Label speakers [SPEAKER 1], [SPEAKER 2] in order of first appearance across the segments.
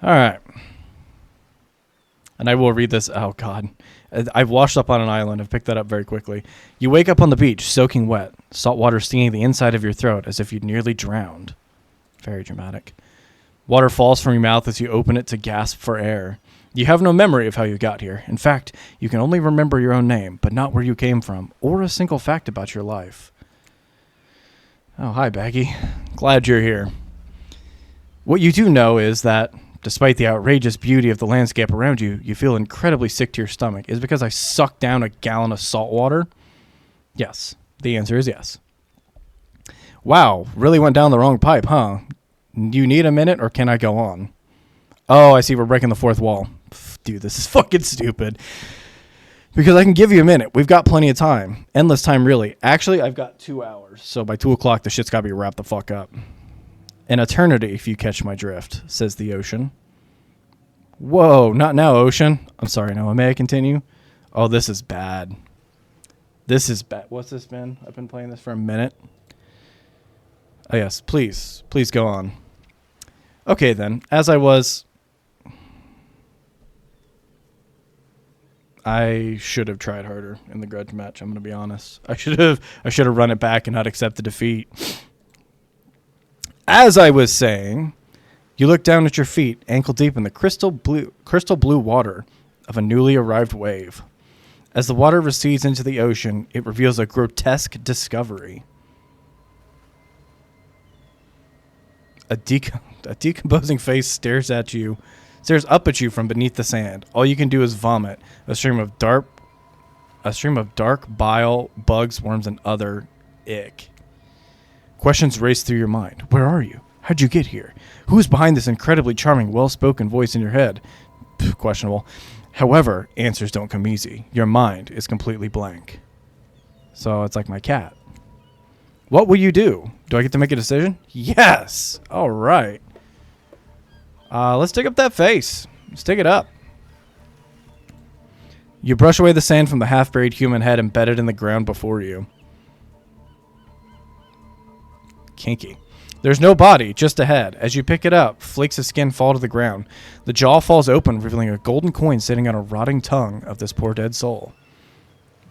[SPEAKER 1] All right. And I will read this. Oh, God. I've washed up on an island. I've picked that up very quickly. You wake up on the beach, soaking wet, salt water stinging the inside of your throat as if you'd nearly drowned. Very dramatic. Water falls from your mouth as you open it to gasp for air. You have no memory of how you got here. In fact, you can only remember your own name, but not where you came from, or a single fact about your life. Oh, hi, Baggy. Glad you're here. What you do know is that, despite the outrageous beauty of the landscape around you, you feel incredibly sick to your stomach. Is it because I sucked down a gallon of salt water? Yes. The answer is yes. Wow, really went down the wrong pipe, huh? Do you need a minute, or can I go on? Oh, I see, we're breaking the fourth wall. Dude, this is fucking stupid. Because I can give you a minute. We've got plenty of time. Endless time, really. Actually, I've got 2 hours. So by 2 o'clock, the shit's got to be wrapped the fuck up. An eternity, if you catch my drift, says the ocean. Whoa, not now, ocean. I'm sorry, Noah. May I continue? Oh, this is bad. This is bad. What's this been? I've been playing this for a minute. Oh, yes. Please. Please go on. Okay, then. As I was... I should have tried harder in the grudge match, I'm going to be honest. I should have run it back and not accept the defeat. As I was saying, you look down at your feet, ankle deep in the crystal blue water of a newly arrived wave. As the water recedes into the ocean, it reveals a grotesque discovery. A decomposing face stares up at you from beneath the sand. All you can do is vomit, a stream of dark bile, bugs, worms, and other ick. Questions race through your mind. Where are you? How'd you get here? Who's behind this incredibly charming, well-spoken voice in your head? Questionable. However, answers don't come easy. Your mind is completely blank. So it's like my cat. What will you do? Do I get to make a decision? Yes! All right. Let's dig up that face. Let's dig it up. You brush away the sand from the half-buried human head embedded in the ground before you. Kinky. There's no body, just a head. As you pick it up, flakes of skin fall to the ground. The jaw falls open, revealing a golden coin sitting on a rotting tongue of this poor dead soul.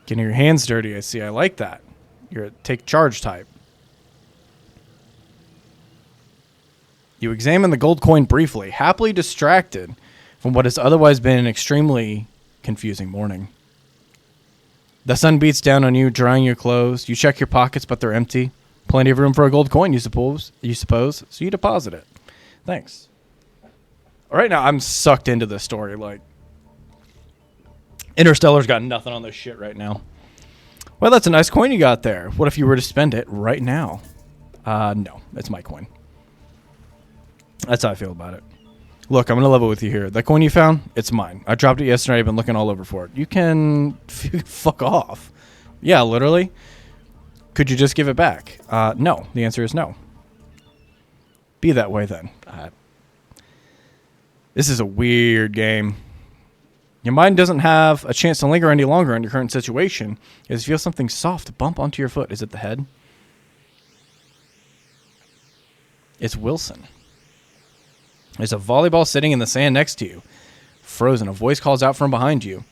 [SPEAKER 1] Getting your hands dirty, I see. I like that. You're a take charge type. You examine the gold coin briefly, happily distracted from what has otherwise been an extremely confusing morning. The sun beats down on you, drying your clothes. You check your pockets, but they're empty. Plenty of room for a gold coin, you suppose. So you deposit it. Thanks. All right, now I'm sucked into this story. Like, Interstellar's got nothing on this shit right now. Well, that's a nice coin you got there. What if you were to spend it right now? No, it's my coin. That's how I feel about it. Look, I'm going to level with you here. That coin you found, it's mine. I dropped it yesterday. I've been looking all over for it. You can fuck off. Yeah, literally. Could you just give it back? No. The answer is no. Be that way then. This is a weird game. Your mind doesn't have a chance to linger any longer on your current situation. As you feel something soft bump onto your foot. Is it the head? It's Wilson. There's a volleyball sitting in the sand next to you. Frozen. A voice calls out from behind you.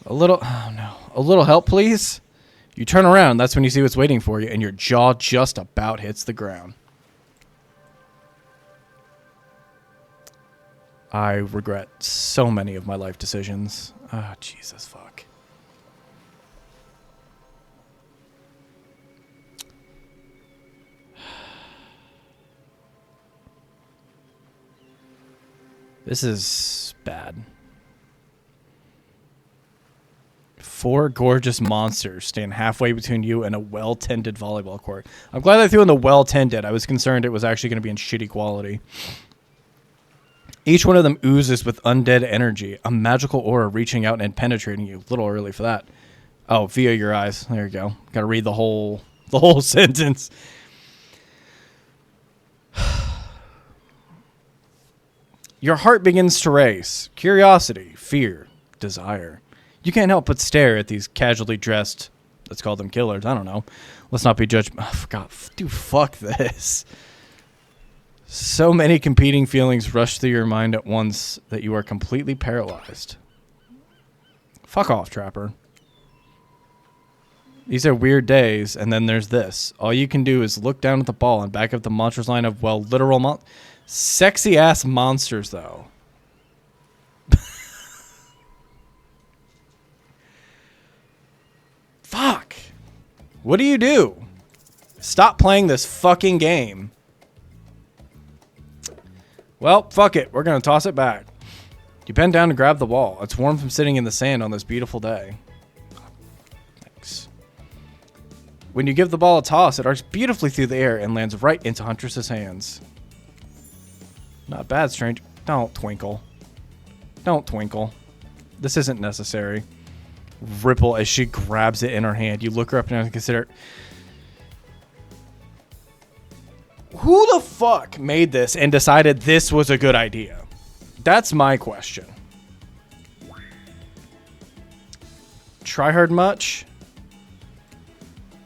[SPEAKER 1] A little help, please? You turn around. That's when you see what's waiting for you, and your jaw just about hits the ground. I regret so many of my life decisions. Ah, Jesus fuck. This is bad. 4 gorgeous monsters stand halfway between you and a well-tended volleyball court. I'm glad I threw in the well-tended. I was concerned it was actually going to be in shitty quality. Each one of them oozes with undead energy, a magical aura reaching out and penetrating you. A little early for that. Oh, via your eyes. There you go. Got to read the whole sentence. Your heart begins to race. Curiosity, fear, desire. You can't help but stare at these casually dressed, let's call them killers. I don't know. Let's not be judged. Oh, God, dude, fuck this. So many competing feelings rush through your mind at once that you are completely paralyzed. Fuck off, Trapper. These are weird days, and then there's this. All you can do is look down at the ball and back up the monsters line of, well, literal sexy-ass monsters, though. Fuck. What do you do? Stop playing this fucking game. Well, fuck it. We're going to toss it back. You bend down and grab the ball. It's warm from sitting in the sand on this beautiful day. Thanks. When you give the ball a toss, it arcs beautifully through the air and lands right into Huntress's hands. Not bad, stranger. Don't twinkle. Don't twinkle. This isn't necessary. Ripple as she grabs it in her hand. You look her up and consider... Who the fuck made this and decided this was a good idea? That's my question. Try hard much?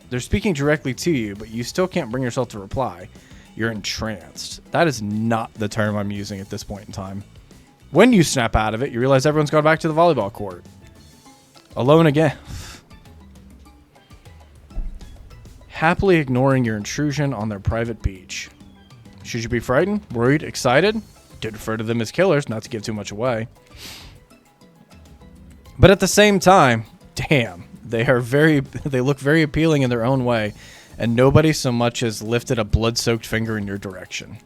[SPEAKER 1] They're speaking directly to you, but you still can't bring yourself to reply. You're entranced. That is not the term I'm using at this point in time. When you snap out of it, you realize everyone's gone back to the volleyball court. Alone again. Happily ignoring your intrusion on their private beach. Should you be frightened, worried, excited? To refer to them as killers, not to give too much away. But at the same time, damn, they look very appealing in their own way, and nobody so much as lifted a blood-soaked finger in your direction.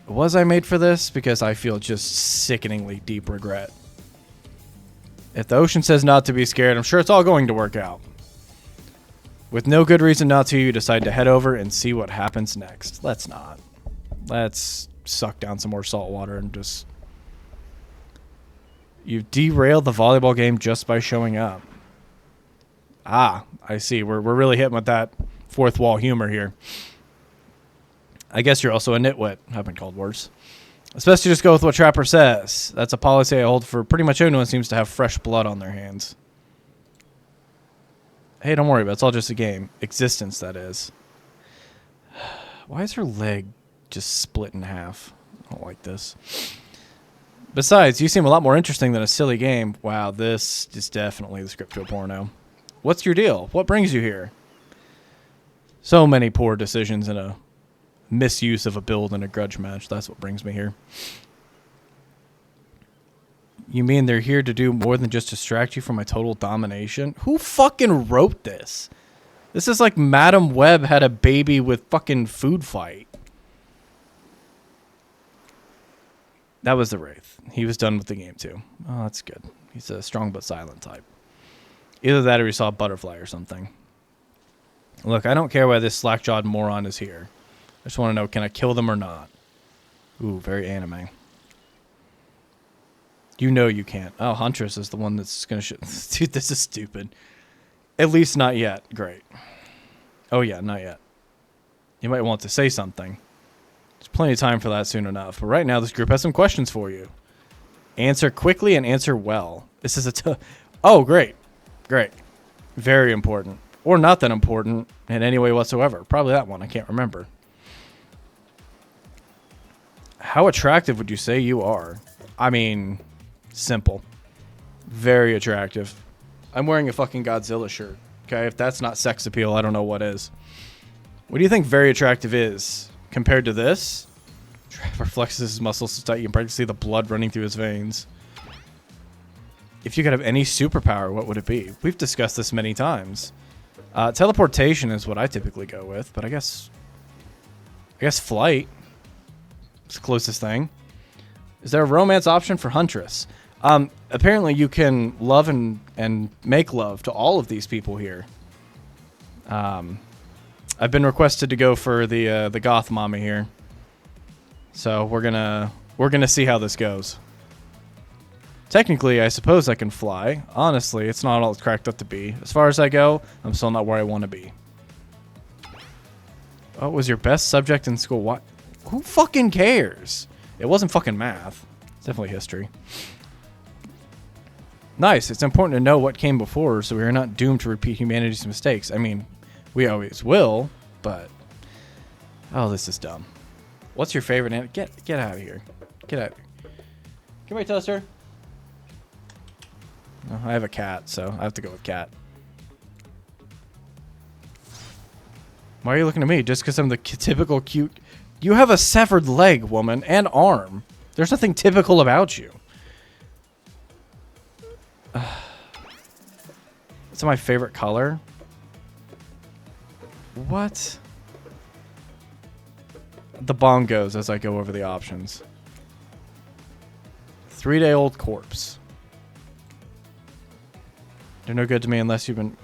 [SPEAKER 1] Was I made for this? Because I feel just sickeningly deep regret. If the ocean says not to be scared, I'm sure it's all going to work out. With no good reason not to, you decide to head over and see what happens next. Let's not. Let's suck down some more salt water and just... You've derailed the volleyball game just by showing up. Ah, I see. We're really hitting with that fourth wall humor here. I guess you're also a nitwit. I've been called worse. Especially just go with what Trapper says. That's a policy I hold for pretty much anyone who seems to have fresh blood on their hands. Hey, don't worry about it. It's all just a game. Existence, that is. Why is her leg just split in half? I don't like this. Besides, you seem a lot more interesting than a silly game. Wow, this is definitely the script to a porno. What's your deal? What brings you here? So many poor decisions and a misuse of a build in a grudge match. That's what brings me here. You mean they're here to do more than just distract you from my total domination? Who fucking wrote this? This is like Madam Web had a baby with fucking Food Fight. That was the Wraith. He was done with the game too. Oh, that's good. He's a strong but silent type. Either that or he saw a butterfly or something. Look, I don't care why this slack-jawed moron is here. I just want to know, can I kill them or not? Ooh, very anime. You know you can't. Oh, Huntress is the one that's going to Dude, this is stupid. At least not yet. Great. Oh, yeah, not yet. You might want to say something. There's plenty of time for that soon enough. But right now, this group has some questions for you. Answer quickly and answer well. This is oh, great. Great. Very important. Or not that important in any way whatsoever. Probably that one. I can't remember. How attractive would you say you are? I mean... Simple. Very attractive. I'm wearing a fucking Godzilla shirt. Okay, if that's not sex appeal, I don't know what is. What do you think very attractive is compared to this? Trapper flexes his muscles so tight you can practically see the blood running through his veins. If you could have any superpower, what would it be? We've discussed this many times. Teleportation is what I typically go with, but I guess flight is the closest thing. Is there a romance option for Huntress? Apparently you can love and make love to all of these people here. I've been requested to go for the goth mama here. So we're gonna see how this goes. Technically, I suppose I can fly. Honestly, it's not all it's cracked up to be. As far as I go, I'm still not where I want to be. What was your best subject in school? What? Who fucking cares? It wasn't fucking math. It's definitely history. Nice. It's important to know what came before so we are not doomed to repeat humanity's mistakes. I mean, we always will, but Oh, this is dumb. What's your favorite animal? Get out of here. Get out. Come here, Toaster. Oh, I have a cat, so I have to go with cat. Why are you looking at me? Just because I'm the typical cute... You have a severed leg, woman, and arm. There's nothing typical about you. It's my favorite color. What? The bongos as I go over the options. 3-day-old corpse. They're no good to me unless you've been...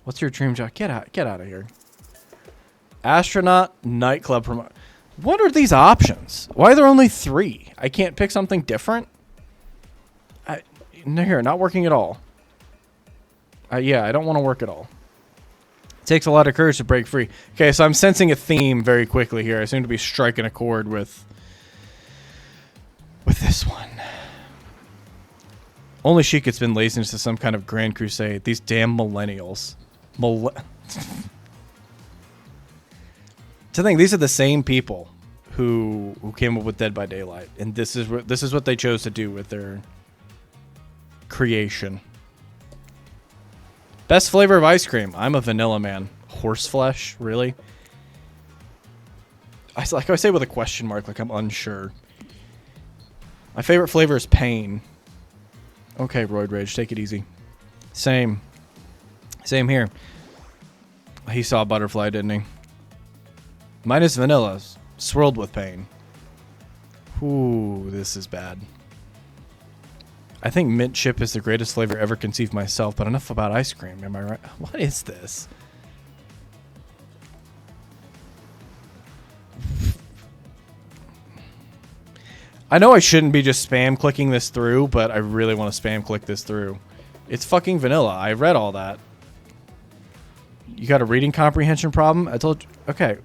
[SPEAKER 1] What's your dream job? Get out of here. Astronaut, nightclub promote. What are these options? Why are there only 3? I can't pick something different? No, here, not working at all. Yeah, I don't want to work at all. It takes a lot of courage to break free. Okay, so I'm sensing a theme very quickly here. I seem to be striking a chord with this one. Only she could spin laziness to some kind of grand crusade. These damn millennials. To think these are the same people who came up with Dead by Daylight, and this is what they chose to do with their creation. Best flavor of ice cream. I'm a vanilla man. Horseflesh, really? I say with a question mark, like I'm unsure. My favorite flavor is pain. Okay, Roid Rage, take it easy. Same here. He saw a butterfly, didn't he? Mine is vanilla, swirled with pain. Ooh, this is bad. I think mint chip is the greatest flavor ever conceived myself, but enough about ice cream, am I right? What is this? I know I shouldn't be just spam clicking this through, but I really want to spam click this through. It's fucking vanilla. I read all that. You got a reading comprehension problem? I told you. Okay.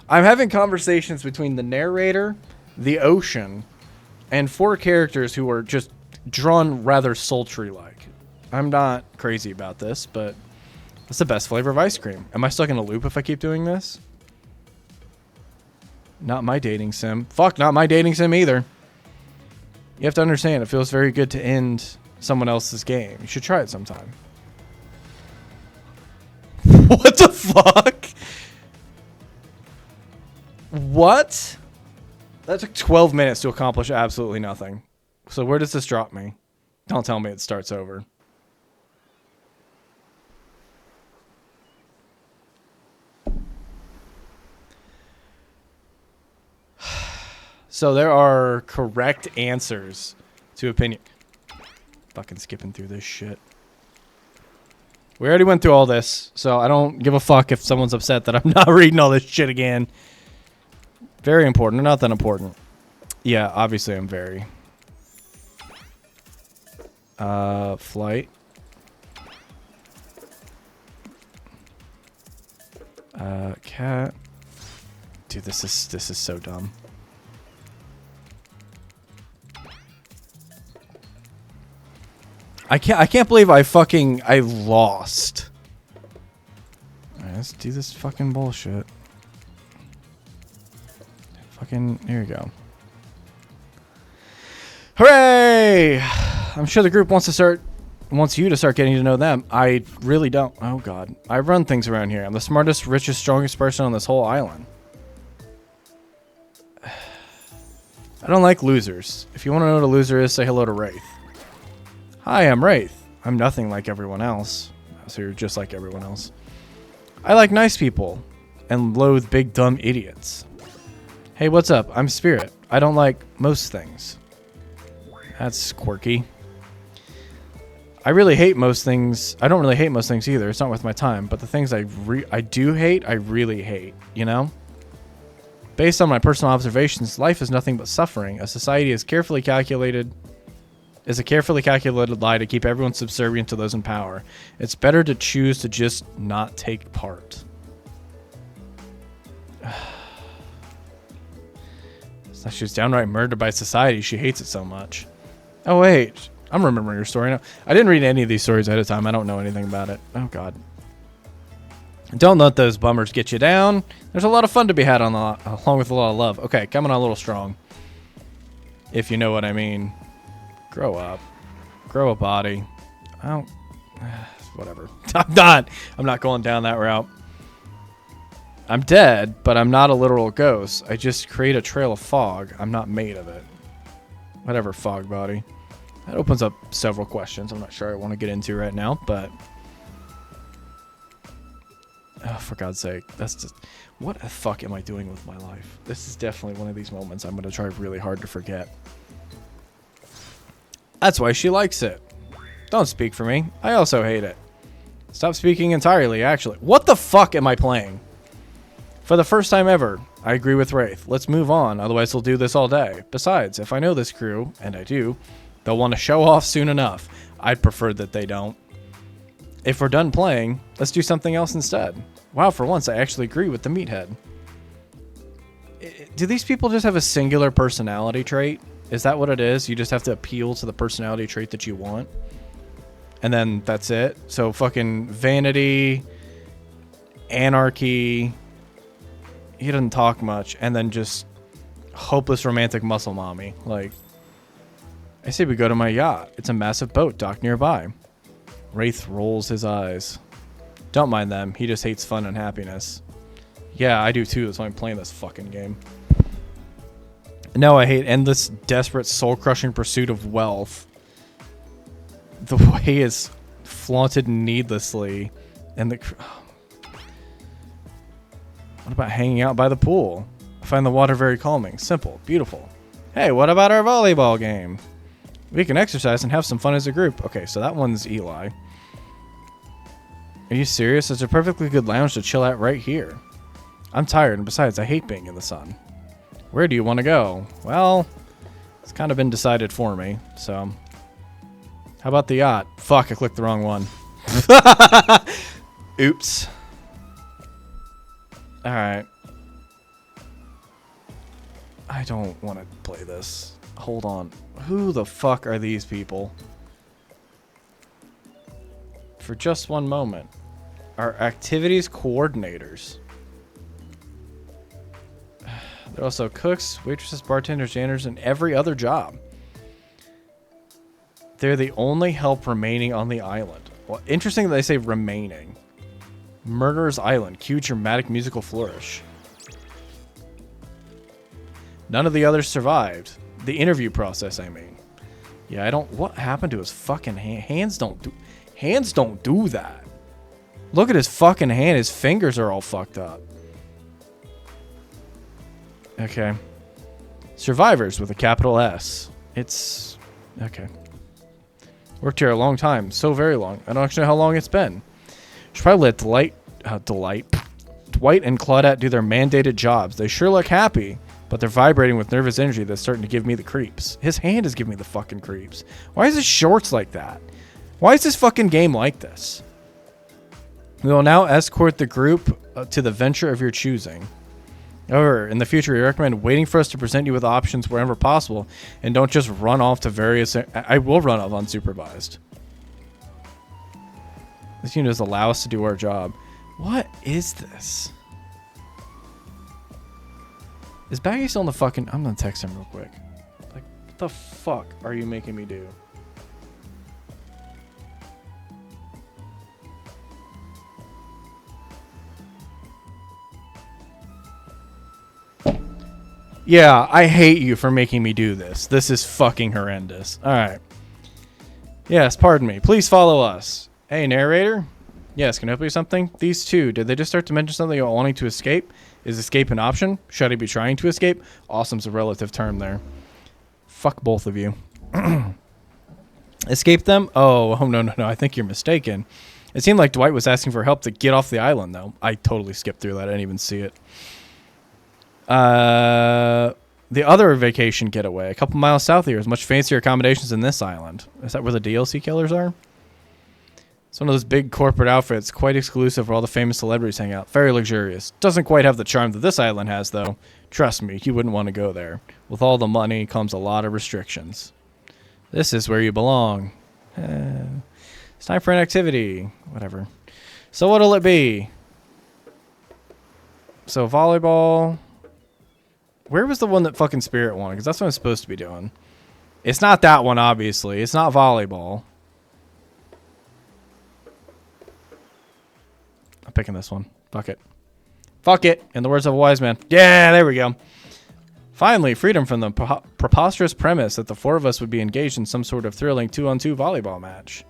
[SPEAKER 1] I'm having conversations between the narrator, the ocean, and 4 characters who are just drawn rather sultry-like. I'm not crazy about this, but that's the best flavor of ice cream. Am I stuck in a loop if I keep doing this? Not my dating sim. Fuck, not my dating sim either. You have to understand, it feels very good to end someone else's game. You should try it sometime. What the fuck? What? That took 12 minutes to accomplish absolutely nothing. So where does this drop me? Don't tell me it starts over. So there are correct answers to opinion. Fucking skipping through this shit. We already went through all this, so I don't give a fuck if someone's upset that I'm not reading all this shit again. Very important, or not that important. Yeah, obviously I'm very. Flight. Cat. Dude, this is so dumb. I can't believe I lost. Alright, let's do this fucking bullshit. Fucking, here we go. Hooray! I'm sure the group wants you to start getting to know them. I really don't. Oh god. I run things around here. I'm the smartest, richest, strongest person on this whole island. I don't like losers. If you want to know what a loser is, say hello to Wraith. Hi, I'm Wraith. I'm nothing like everyone else. So you're just like everyone else. I like nice people and loathe big dumb idiots. Hey, what's up? I'm Spirit. I don't like most things. That's quirky. I really hate most things. I don't really hate most things either. It's not worth my time. But the things I do hate, I really hate. You know? Based on my personal observations, life is nothing but suffering. A society is a carefully calculated lie to keep everyone subservient to those in power. It's better to choose to just not take part. It's like she was downright murdered by society. She hates it so much. Oh, wait. I'm remembering your story now. I didn't read any of these stories ahead of time. I don't know anything about it. Oh, God. Don't let those bummers get you down. There's a lot of fun to be had along with a lot of love. Okay, coming on a little strong. If you know what I mean. Grow up. Grow a body. I don't... Whatever. I'm not going down that route. I'm dead, but I'm not a literal ghost. I just create a trail of fog. I'm not made of it. Whatever, fog body. That opens up several questions I'm not sure I want to get into right now, but... Oh, for God's sake. That's just... What the fuck am I doing with my life? This is definitely one of these moments I'm going to try really hard to forget. That's why she likes it. Don't speak for me. I also hate it. Stop speaking entirely, actually. What the fuck am I playing? For the first time ever, I agree with Wraith. Let's move on, otherwise we'll do this all day. Besides, if I know this crew, and I do, they'll want to show off soon enough. I'd prefer that they don't. If we're done playing, let's do something else instead. Wow, for once I actually agree with the meathead. Do these people just have a singular personality trait? Is that what it is? You just have to appeal to the personality trait that you want? And then that's it? So fucking vanity, anarchy, he doesn't talk much, and then just hopeless romantic muscle mommy. Like, I say we go to my yacht. It's a massive boat docked nearby. Wraith rolls his eyes. Don't mind them. He just hates fun and happiness. Yeah, I do too. That's why I'm playing this fucking game. No, I hate endless, desperate, soul-crushing pursuit of wealth. The way it's flaunted needlessly. And the... What about hanging out by the pool? I find the water very calming. Simple. Beautiful. Hey, what about our volleyball game? We can exercise and have some fun as a group. Okay, so that one's Eli. Are you serious? It's a perfectly good lounge to chill at right here. I'm tired, and besides, I hate being in the sun. Where do you want to go? Well, it's kind of been decided for me, so... How about the yacht? Fuck, I clicked the wrong one. Oops. Alright. I don't want to play this. Hold on. Who the fuck are these people? For just one moment. Our activities coordinators. They're also cooks, waitresses, bartenders, janitors, and every other job. They're the only help remaining on the island. Well, interesting that they say remaining. Murderer's Island. Cue dramatic musical flourish. None of the others survived. The interview process, I mean. Yeah, I don't... What happened to his fucking hand? Hands don't do that. Look at his fucking hand. His fingers are all fucked up. Okay. Survivors with a capital S. It's... Okay. Worked here a long time. So very long. I don't actually know how long it's been. Should probably let Dwight and Claudette do their mandated jobs. They sure look happy, but they're vibrating with nervous energy that's starting to give me the creeps. His hand is giving me the fucking creeps. Why is his shorts like that? Why is this fucking game like this? We will now escort the group to the venture of your choosing. However, in the future, we recommend waiting for us to present you with options wherever possible, and don't just run off to various... I will run off unsupervised. This unit does allow us to do our job. What is this? Is Baggy still on the fucking... I'm gonna text him real quick. Like, what the fuck are you making me do? Yeah, I hate you for making me do this. This is fucking horrendous. Alright. Yes, pardon me. Please follow us. Hey, narrator? Yes, can I help you with something? These two, did they just start to mention something about wanting to escape? Is escape an option? Should I be trying to escape? Awesome's a relative term there. Fuck both of you. Escape them? Oh, no. I think you're mistaken. It seemed like Dwight was asking for help to get off the island, though. I totally skipped through that. I didn't even see it. The other vacation getaway, a couple miles south here, is much fancier accommodations than this island. Is that where the DLC killers are? It's one of those big corporate outfits, quite exclusive where all the famous celebrities hang out. Very luxurious. Doesn't quite have the charm that this island has, though. Trust me, you wouldn't want to go there. With all the money comes a lot of restrictions. This is where you belong. It's time for an activity. Whatever. So what'll it be? So volleyball. Where was the one that fucking Spirit won? Because that's what I'm supposed to be doing. It's not that one, obviously. It's not volleyball. I'm picking this one. Fuck it. Fuck it. In the words of a wise man. Yeah, there we go. Finally, freedom from the preposterous premise that the four of us would be engaged in some sort of thrilling 2-on-2 volleyball match.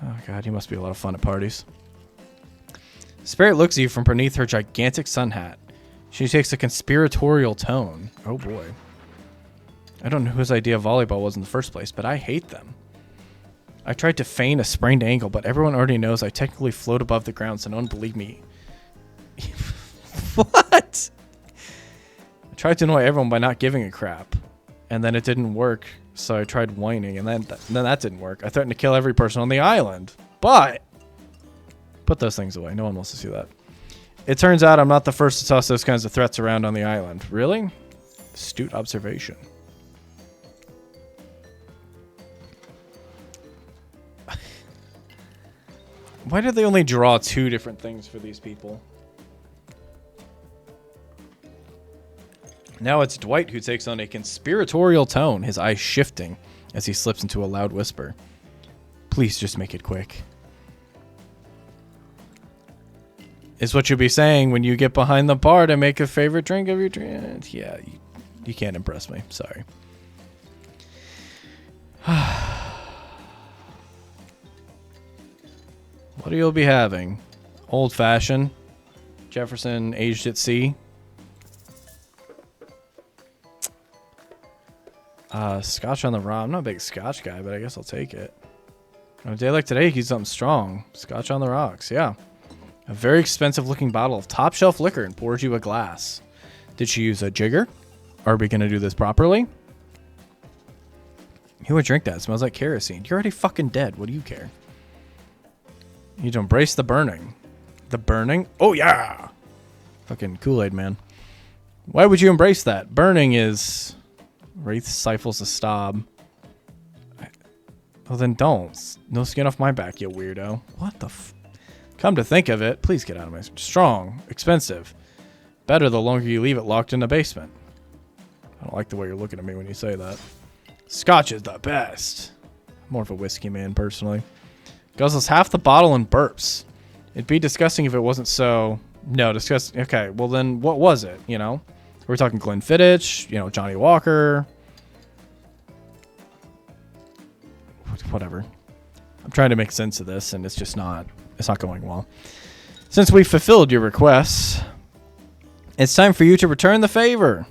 [SPEAKER 1] Oh, God, you must be a lot of fun at parties. Spirit looks at you from beneath her gigantic sun hat. She takes a conspiratorial tone. Oh, boy. I don't know whose idea volleyball was in the first place, but I hate them. I tried to feign a sprained ankle, but everyone already knows I technically float above the ground, so no one believed me. What? I tried to annoy everyone by not giving a crap, and then it didn't work, so I tried whining, and then that didn't work. I threatened to kill every person on the island, but... Put those things away. No one wants to see that. It turns out I'm not the first to toss those kinds of threats around on the island. Really? Astute observation. Why did they only draw 2 different things for these people? Now it's Dwight who takes on a conspiratorial tone, his eyes shifting as he slips into a loud whisper. Please just make it quick. Is what you'll be saying when you get behind the bar to make a favorite drink of your drink. Yeah, you can't impress me. Sorry. What you'll be having? Old fashioned. Jefferson aged at sea. Scotch on the rocks. I'm not a big scotch guy, but I guess I'll take it. On a day like today, you need something strong. Scotch on the rocks, yeah. A very expensive looking bottle of top shelf liquor and pours you a glass. Did she use a jigger? Are we going to do this properly? Who would drink that? It smells like kerosene. You're already fucking dead. What do you care? You need to embrace the burning. The burning? Oh, yeah. Fucking Kool-Aid, man. Why would you embrace that? Burning is... Wraith stifles a stob. Well, then don't. No skin off my back, you weirdo. What the f... Come to think of it, please get out of my... Strong. Expensive. Better the longer you leave it locked in the basement. I don't like the way you're looking at me when you say that. Scotch is the best. More of a whiskey man, personally. Guzzles half the bottle and burps. It'd be disgusting if it wasn't so... No, disgusting. Okay, well then, what was it, you know? We're talking Glenfiddich, you know, Johnny Walker. Whatever. I'm trying to make sense of this, and it's just not... It's not going well. Since we fulfilled your requests, it's time for you to return the favor.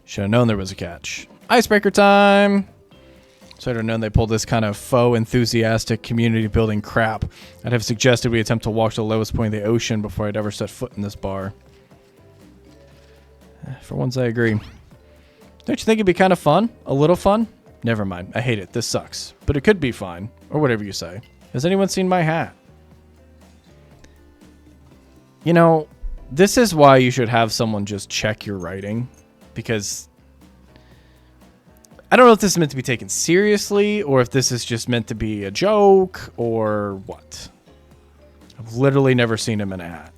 [SPEAKER 1] Should have known there was a catch. Icebreaker time! Should have known they pulled this kind of faux enthusiastic community building crap. I'd have suggested we attempt to walk to the lowest point of the ocean before I'd ever set foot in this bar. For once, I agree. Don't you think it'd be kind of fun? A little fun? Never mind. I hate it. This sucks. But it could be fine. Or whatever you say. Has anyone seen my hat? You know, this is why you should have someone just check your writing. Because... I don't know if this is meant to be taken seriously, or if this is just meant to be a joke, or what. I've literally never seen him in a hat.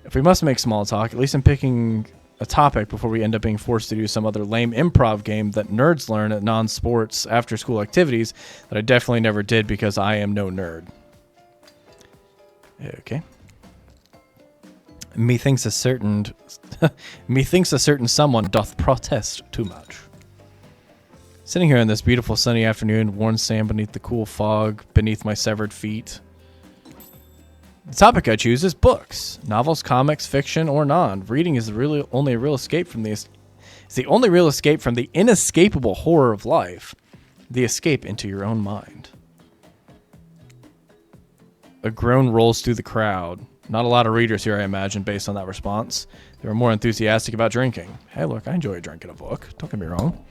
[SPEAKER 1] If we must make small talk, at least I'm picking a topic before we end up being forced to do some other lame improv game that nerds learn at non-sports after-school activities that I definitely never did because I am no nerd. Okay. Methinks a certain someone doth protest too much. Sitting here on this beautiful sunny afternoon, worn sand beneath the cool fog, beneath my severed feet. The topic I choose is books, novels, comics, fiction, or non. Reading is really only a real escape from it's the only real escape from the inescapable horror of life, the escape into your own mind. A groan rolls through the crowd. Not a lot of readers here, I imagine, based on that response. They were more enthusiastic about drinking. Hey, look, I enjoy drinking a book. Don't get me wrong.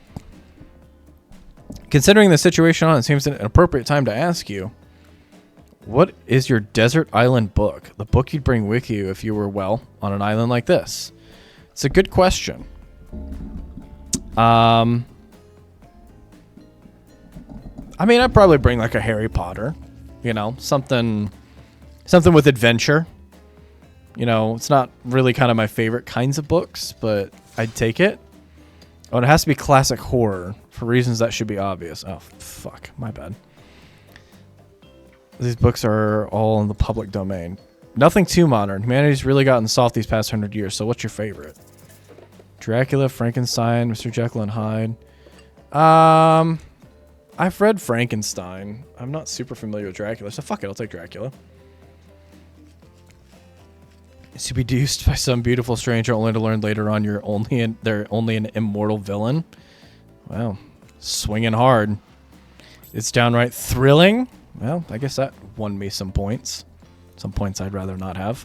[SPEAKER 1] Considering the situation on it seems an appropriate time to ask you, what is your desert island book? The book you'd bring with you if you were, well, on an island like this? It's a good question. I mean, I'd probably bring like a Harry Potter, you know, something with adventure. You know, it's not really kind of my favorite kinds of books, but I'd take it. Oh, and it has to be classic horror for reasons that should be obvious. Oh, fuck. My bad. These books are all in the public domain. Nothing too modern. Humanity's really gotten soft these past 100 years, so what's your favorite? Dracula, Frankenstein, Mr. Jekyll and Hyde. I've read Frankenstein. I'm not super familiar with Dracula, so fuck it, I'll take Dracula. Seduced by some beautiful stranger only to learn later on they're only an immortal villain. Wow. Swinging hard. It's downright thrilling. Well, I guess that won me some points. Some points I'd rather not have.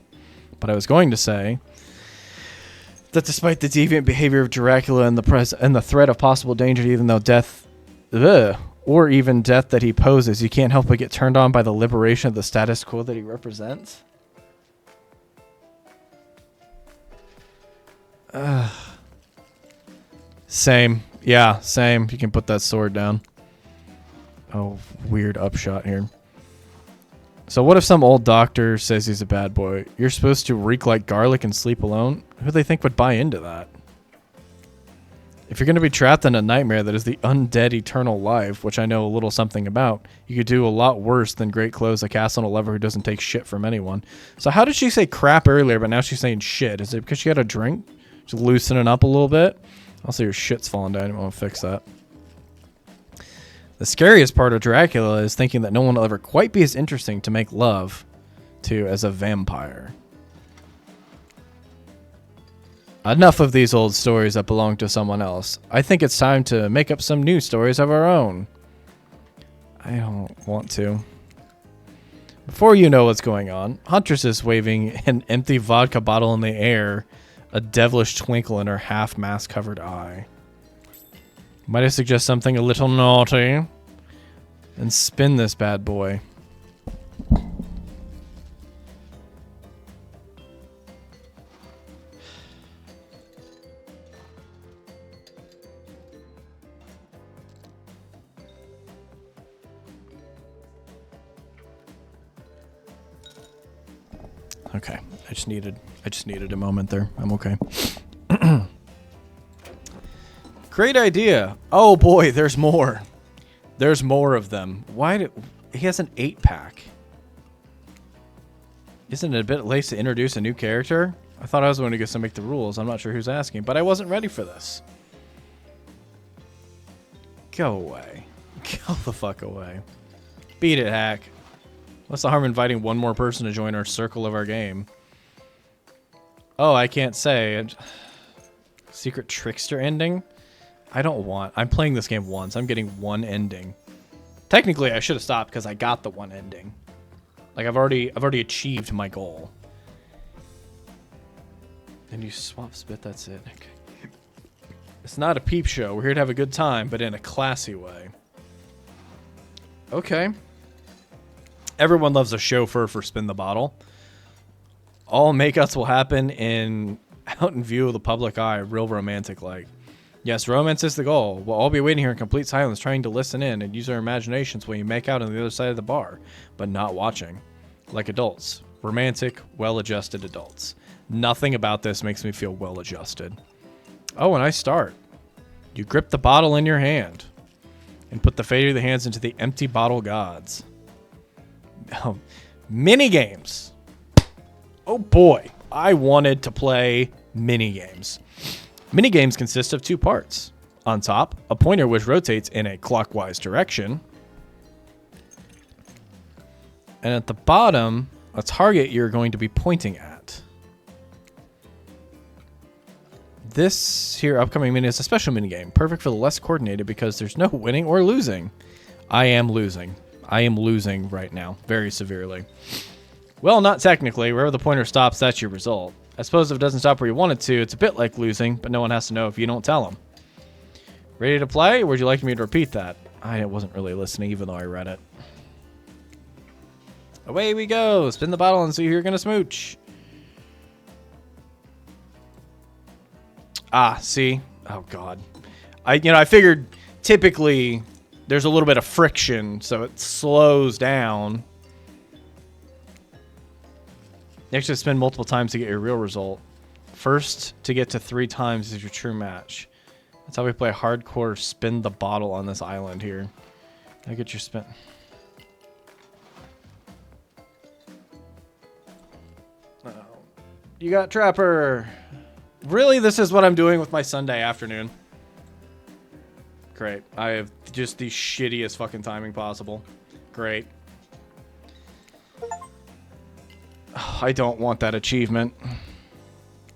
[SPEAKER 1] But I was going to say that despite the deviant behavior of Dracula and the threat of possible danger, even though death, or even death that he poses, you can't help but get turned on by the liberation of the status quo that he represents. Same. Yeah, same. You can put that sword down. Oh, weird upshot here. So what if some old doctor says he's a bad boy? You're supposed to reek like garlic and sleep alone? Who do they think would buy into that? If you're going to be trapped in a nightmare that is the undead eternal life, which I know a little something about, you could do a lot worse than great clothes, a castle, and a lover who doesn't take shit from anyone. So how did she say crap earlier, but now she's saying shit? Is it because she had a drink? Just loosening up a little bit? Also, your shit's falling down. I want to fix that. The scariest part of Dracula is thinking that no one will ever quite be as interesting to make love to as a vampire. Enough of these old stories that belong to someone else. I think it's time to make up some new stories of our own. I don't want to. Before you know what's going on, Huntress is waving an empty vodka bottle in the air, a devilish twinkle in her half-mask covered eye. Might I suggest something a little naughty? And spin this bad boy. Okay, I just needed a moment there. I'm okay. Great idea. Oh boy, there's more. There's more of them. He has an 8-pack. Isn't it a bit late to introduce a new character? I thought I was going to get to make the rules. I'm not sure who's asking, but I wasn't ready for this. Go away. Go the fuck away. Beat it, hack. What's the harm in inviting one more person to join our circle of our game? Oh, I can't say. Secret trickster ending? I'm playing this game once. I'm getting one ending. Technically, I should have stopped because I got the one ending. Like I've already achieved my goal. Then you swap spit, that's it. Okay. It's not a peep show. We're here to have a good time, but in a classy way. Okay. Everyone loves a chauffeur for Spin the Bottle. All makeouts will happen out in view of the public eye, real romantic like. Yes, romance is the goal. We'll all be waiting here in complete silence, trying to listen in and use our imaginations when you make out on the other side of the bar, but not watching. Like adults. Romantic, well-adjusted adults. Nothing about this makes me feel well-adjusted. Oh, and I start. You grip the bottle in your hand and put the fate of the hands into the empty bottle gods. Oh, mini games. Oh boy, I wanted to play mini games. Mini games consist of 2 parts. On top, a pointer which rotates in a clockwise direction. And at the bottom, a target you're going to be pointing at. This here upcoming mini is a special mini game, perfect for the less coordinated because there's no winning or losing. I am losing. I am losing right now, very severely. Well, not technically. Wherever the pointer stops, that's your result. I suppose if it doesn't stop where you want it to, it's a bit like losing, but no one has to know if you don't tell them. Ready to play, or would you like me to repeat that? I wasn't really listening, even though I read it. Away we go! Spin the bottle and see who you're gonna smooch. Ah, see? Oh, God. I figured typically there's a little bit of friction, so it slows down. You actually spend multiple times to get your real result. First to get to 3 times is your true match. That's how we play hardcore spin the bottle on this island here. I get your spin. Uh-oh. You got Trapper. Really, this is what I'm doing with my Sunday afternoon. Great. I have just the shittiest fucking timing possible. Great. I don't want that achievement.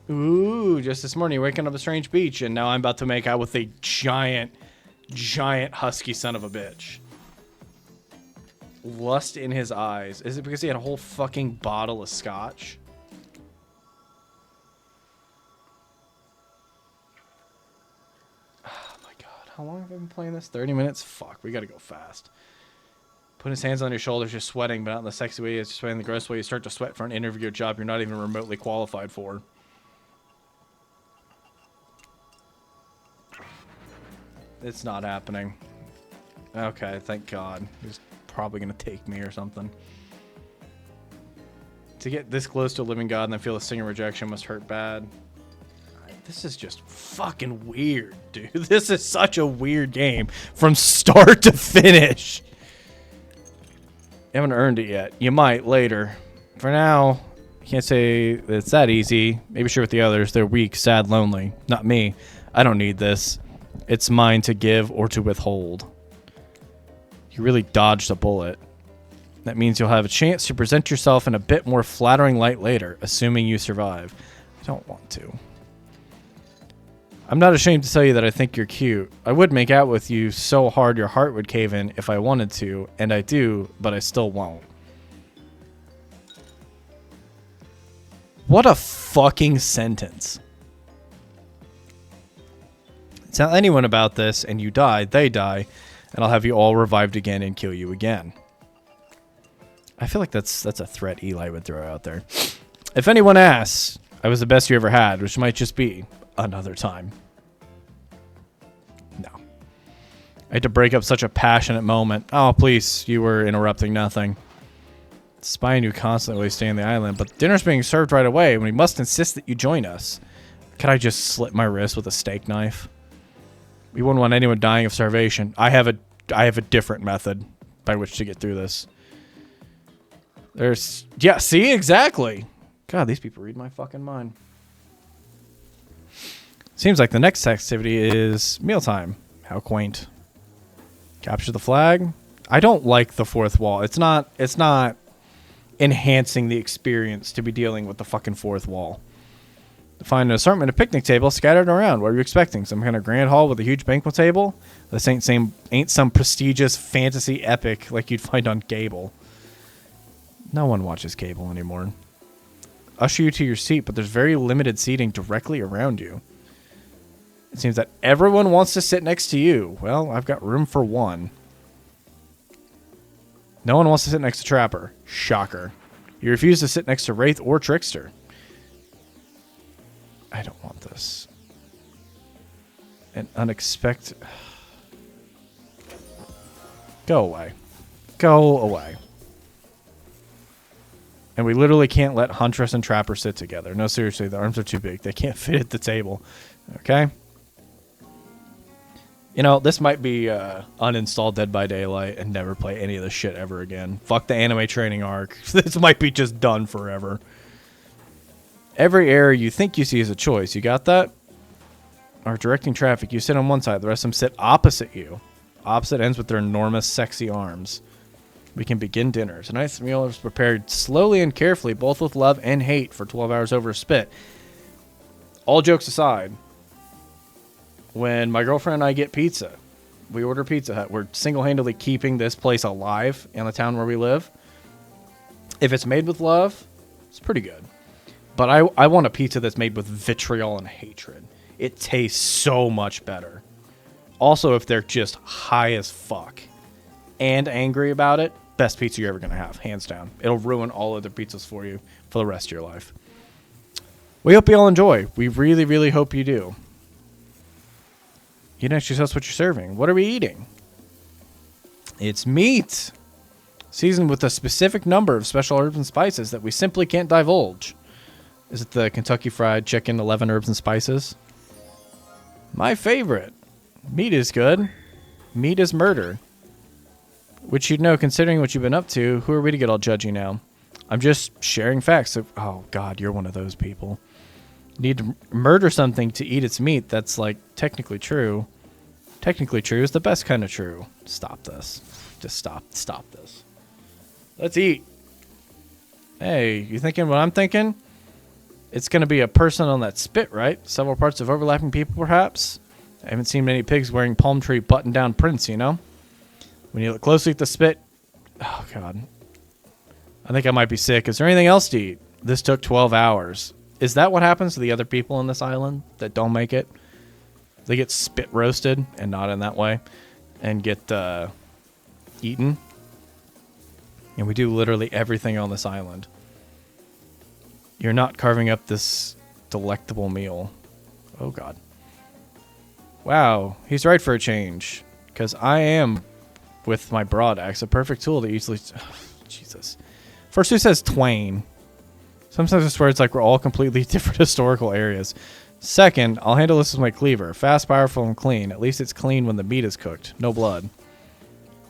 [SPEAKER 1] Ooh, just this morning, waking up a strange beach, and now I'm about to make out with a giant husky son of a bitch. Lust in his eyes. Is it because he had a whole fucking bottle of scotch? Oh my god, how long have I been playing this? 30 minutes? Fuck, we gotta go fast. Putting his hands on your shoulders, you're sweating, but not in the sexy way. It's just in the gross way. You start to sweat for an interview or job you're not even remotely qualified for. It's not happening. Okay, thank God. He's probably going to take me or something. To get this close to a living God and then feel a stinging rejection must hurt bad. This is just fucking weird, dude. This is such a weird game from start to finish. You haven't earned it yet. You might later. For now, you can't say it's that easy. Maybe share with the others. They're weak, sad, lonely. Not me. I don't need this. It's mine to give or to withhold. You really dodged a bullet. That means you'll have a chance to present yourself in a bit more flattering light later, assuming you survive. I don't want to. I'm not ashamed to tell you that I think you're cute. I would make out with you so hard your heart would cave in if I wanted to, and I do, but I still won't. What a fucking sentence. Tell anyone about this and you die, they die, and I'll have you all revived again and kill you again. I feel like that's a threat Eli would throw out there. If anyone asks, I was the best you ever had, which might just be another time. No. I had to break up such a passionate moment. Oh, please, you were interrupting nothing. Spying you constantly stay on the island, but dinner's being served right away, and we must insist that you join us. Could I just slit my wrist with a steak knife? We wouldn't want anyone dying of starvation. I have a different method by which to get through this. Yeah, see, exactly. God, these people read my fucking mind. Seems like the next activity is mealtime. How quaint. Capture the flag. I don't like the fourth wall. It's not enhancing the experience to be dealing with the fucking fourth wall. Find an assortment of picnic tables scattered around. What are you expecting? Some kind of grand hall with a huge banquet table? This ain't some prestigious fantasy epic like you'd find on Cable. No one watches Cable anymore. Usher you to your seat, but there's very limited seating directly around you. It seems that everyone wants to sit next to you. Well, I've got room for one. No one wants to sit next to Trapper. Shocker. You refuse to sit next to Wraith or Trickster. I don't want this. An unexpected... Go away. Go away. And we literally can't let Huntress and Trapper sit together. No, seriously, the arms are too big. They can't fit at the table. Okay? You know, this might be uninstall Dead by Daylight and never play any of this shit ever again. Fuck the anime training arc. This might be just done forever. Every error you think you see is a choice. You got that? Or directing traffic. You sit on one side. The rest of them sit opposite you. Opposite ends with their enormous, sexy arms. We can begin dinner. Tonight's meal is prepared slowly and carefully, both with love and hate, for 12 hours over a spit. All jokes aside, when my girlfriend and I get pizza, we order Pizza Hut. We're single-handedly keeping this place alive in the town where we live. If it's made with love, it's pretty good. But I want a pizza that's made with vitriol and hatred. It tastes so much better. Also, if they're just high as fuck and angry about it, best pizza you're ever going to have, hands down. It'll ruin all other pizzas for you for the rest of your life. We hope you all enjoy. We really, really hope you do. You didn't actually tell us what you're serving. What are we eating? It's meat. Seasoned with a specific number of special herbs and spices that we simply can't divulge. Is it the Kentucky Fried Chicken 11 herbs and spices? My favorite. Meat is good. Meat is murder. Which you'd know considering what you've been up to. Who are we to get all judgy now? I'm just sharing facts. Oh, God, you're one of those people. Need to murder something to eat its meat. That's, like, technically true. Technically true is the best kind of true. Stop this. Just stop this. Let's eat. Hey, you thinking what I'm thinking? It's going to be a person on that spit, right? Several parts of overlapping people, perhaps? I haven't seen many pigs wearing palm tree button-down prints, you know? When you look closely at the spit... Oh, God. I think I might be sick. Is there anything else to eat? This took 12 hours. Is that what happens to the other people on this island that don't make it? They get spit roasted, and not in that way, and get eaten. And we do literally everything on this island. You're not carving up this delectable meal. Oh, God. Wow, he's right for a change. Because I am, with my broad axe, a perfect tool to easily... Oh, Jesus. First, who says twain? Sometimes I swear it's like we're all completely different historical areas. Second, I'll handle this with my cleaver. Fast, powerful, and clean. At least it's clean when the meat is cooked. No blood.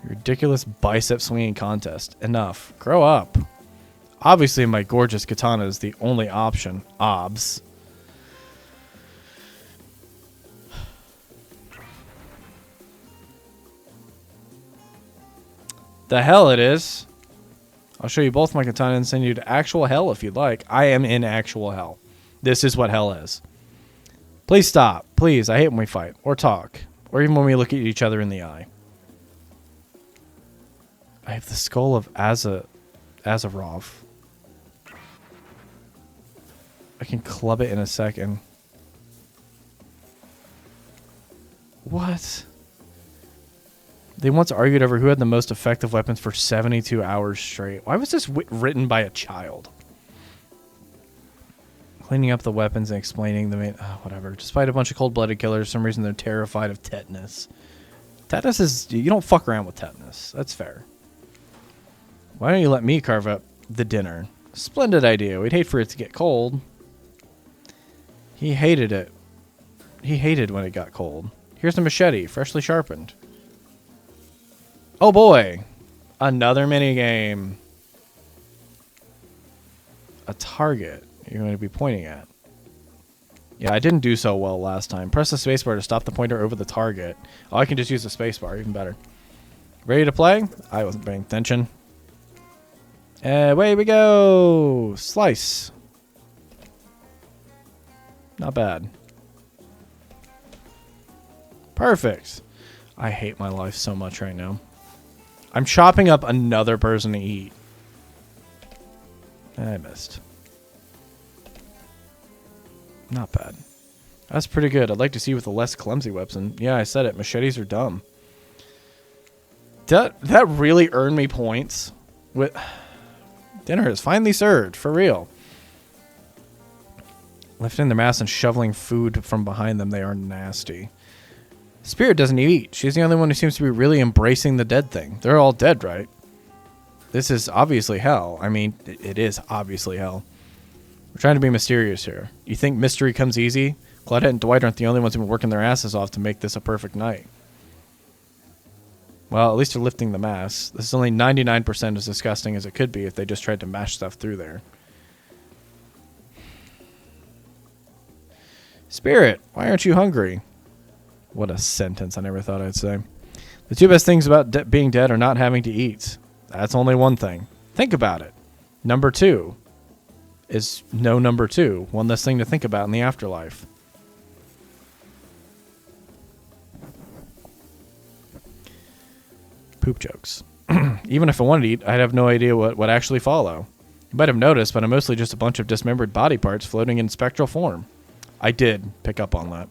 [SPEAKER 1] Ridiculous bicep swinging contest. Enough. Grow up. Obviously, my gorgeous katana is the only option. Obs. The hell it is. I'll show you both my katana and send you to actual hell if you'd like. I am in actual hell. This is what hell is. Please stop. Please, I hate when we fight. Or talk. Or even when we look at each other in the eye. I have the skull of Azarov. I can club it in a second. What? They once argued over who had the most effective weapons for 72 hours straight. Why was this written by a child? Cleaning up the weapons and explaining the main... Oh, whatever. Despite a bunch of cold-blooded killers, for some reason they're terrified of tetanus. Tetanus is... You don't fuck around with tetanus. That's fair. Why don't you let me carve up the dinner? Splendid idea. We'd hate for it to get cold. He hated it. He hated when it got cold. Here's the machete, freshly sharpened. Oh boy. Another minigame. A target you're going to be pointing at. Yeah, I didn't do so well last time. Press the spacebar to stop the pointer over the target. Oh, I can just use the spacebar, even better. Ready to play? I wasn't paying attention. Away we go. Slice. Not bad. Perfect. I hate my life so much right now. I'm chopping up another person to eat. I missed. Not bad. That's pretty good. I'd like to see with a less clumsy weapon. Yeah, I said it. Machetes are dumb. That really earned me points. With dinner is finally served, for real. Lifting their mass and shoveling food from behind them, they are nasty. Spirit doesn't eat. She's the only one who seems to be really embracing the dead thing. They're all dead, right? This is obviously hell. I mean, it is obviously hell. We're trying to be mysterious here. You think mystery comes easy? Claudette and Dwight aren't the only ones who've been working their asses off to make this a perfect night. Well, at least they're lifting the mass. This is only 99% as disgusting as it could be if they just tried to mash stuff through there. Spirit, why aren't you hungry? What a sentence I never thought I'd say. The two best things about being dead are not having to eat. That's only one thing. Think about it. Number two is no number two. One less thing to think about in the afterlife. Poop jokes. Even if I wanted to eat, I'd have no idea what would actually follow. You might have noticed, but I'm mostly just a bunch of dismembered body parts floating in spectral form. I did pick up on that.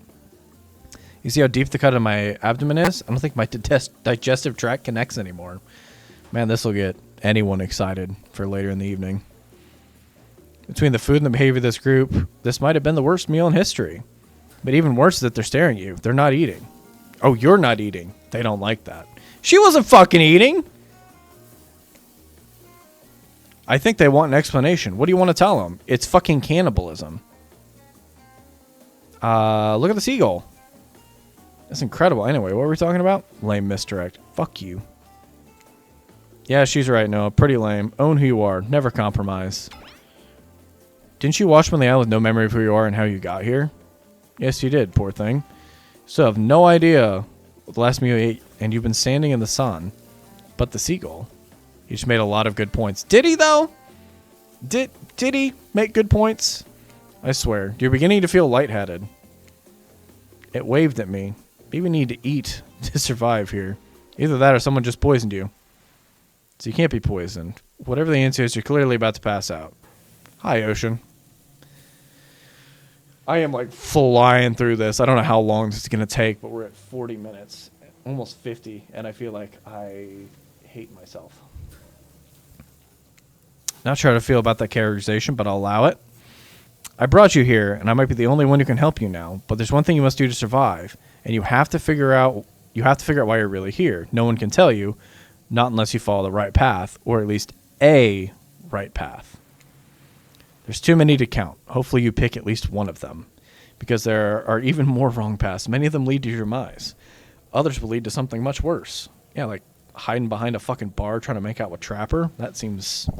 [SPEAKER 1] You see how deep the cut of my abdomen is? I don't think my digestive tract connects anymore. Man, this will get anyone excited for later in the evening. Between the food and the behavior of this group, this might have been the worst meal in history. But even worse is that they're staring at you. They're not eating. Oh, you're not eating. They don't like that. She wasn't fucking eating. I think they want an explanation. What do you want to tell them? It's fucking cannibalism. Look at the seagull. That's incredible. Anyway, what were we talking about? Lame misdirect. Fuck you. Yeah, she's right, Noah. Pretty lame. Own who you are. Never compromise. Didn't you wash from the island with no memory of who you are and how you got here? Yes, you did, poor thing. So have no idea what the last meal you ate, and you've been standing in the sun. But the seagull, he just made a lot of good points. Did he, though? Did he make good points? I swear. You're beginning to feel lightheaded. It waved at me. Maybe we need to eat to survive here. Either that or someone just poisoned you. So you can't be poisoned. Whatever the answer is, you're clearly about to pass out. Hi, Ocean. I am like flying through this. I don't know how long this is going to take, but we're at 40 minutes. Almost 50, and I feel like I hate myself. Not sure how to feel about that characterization, but I'll allow it. I brought you here, and I might be the only one who can help you now, but there's one thing you must do to survive, and you have to figure out why you're really here. No one can tell you, not unless you follow the right path, or at least a right path. There's too many to count. Hopefully you pick at least one of them, because there are even more wrong paths. Many of them lead to your demise. Others will lead to something much worse. Yeah, like hiding behind a fucking bar trying to make out with Trapper. That seems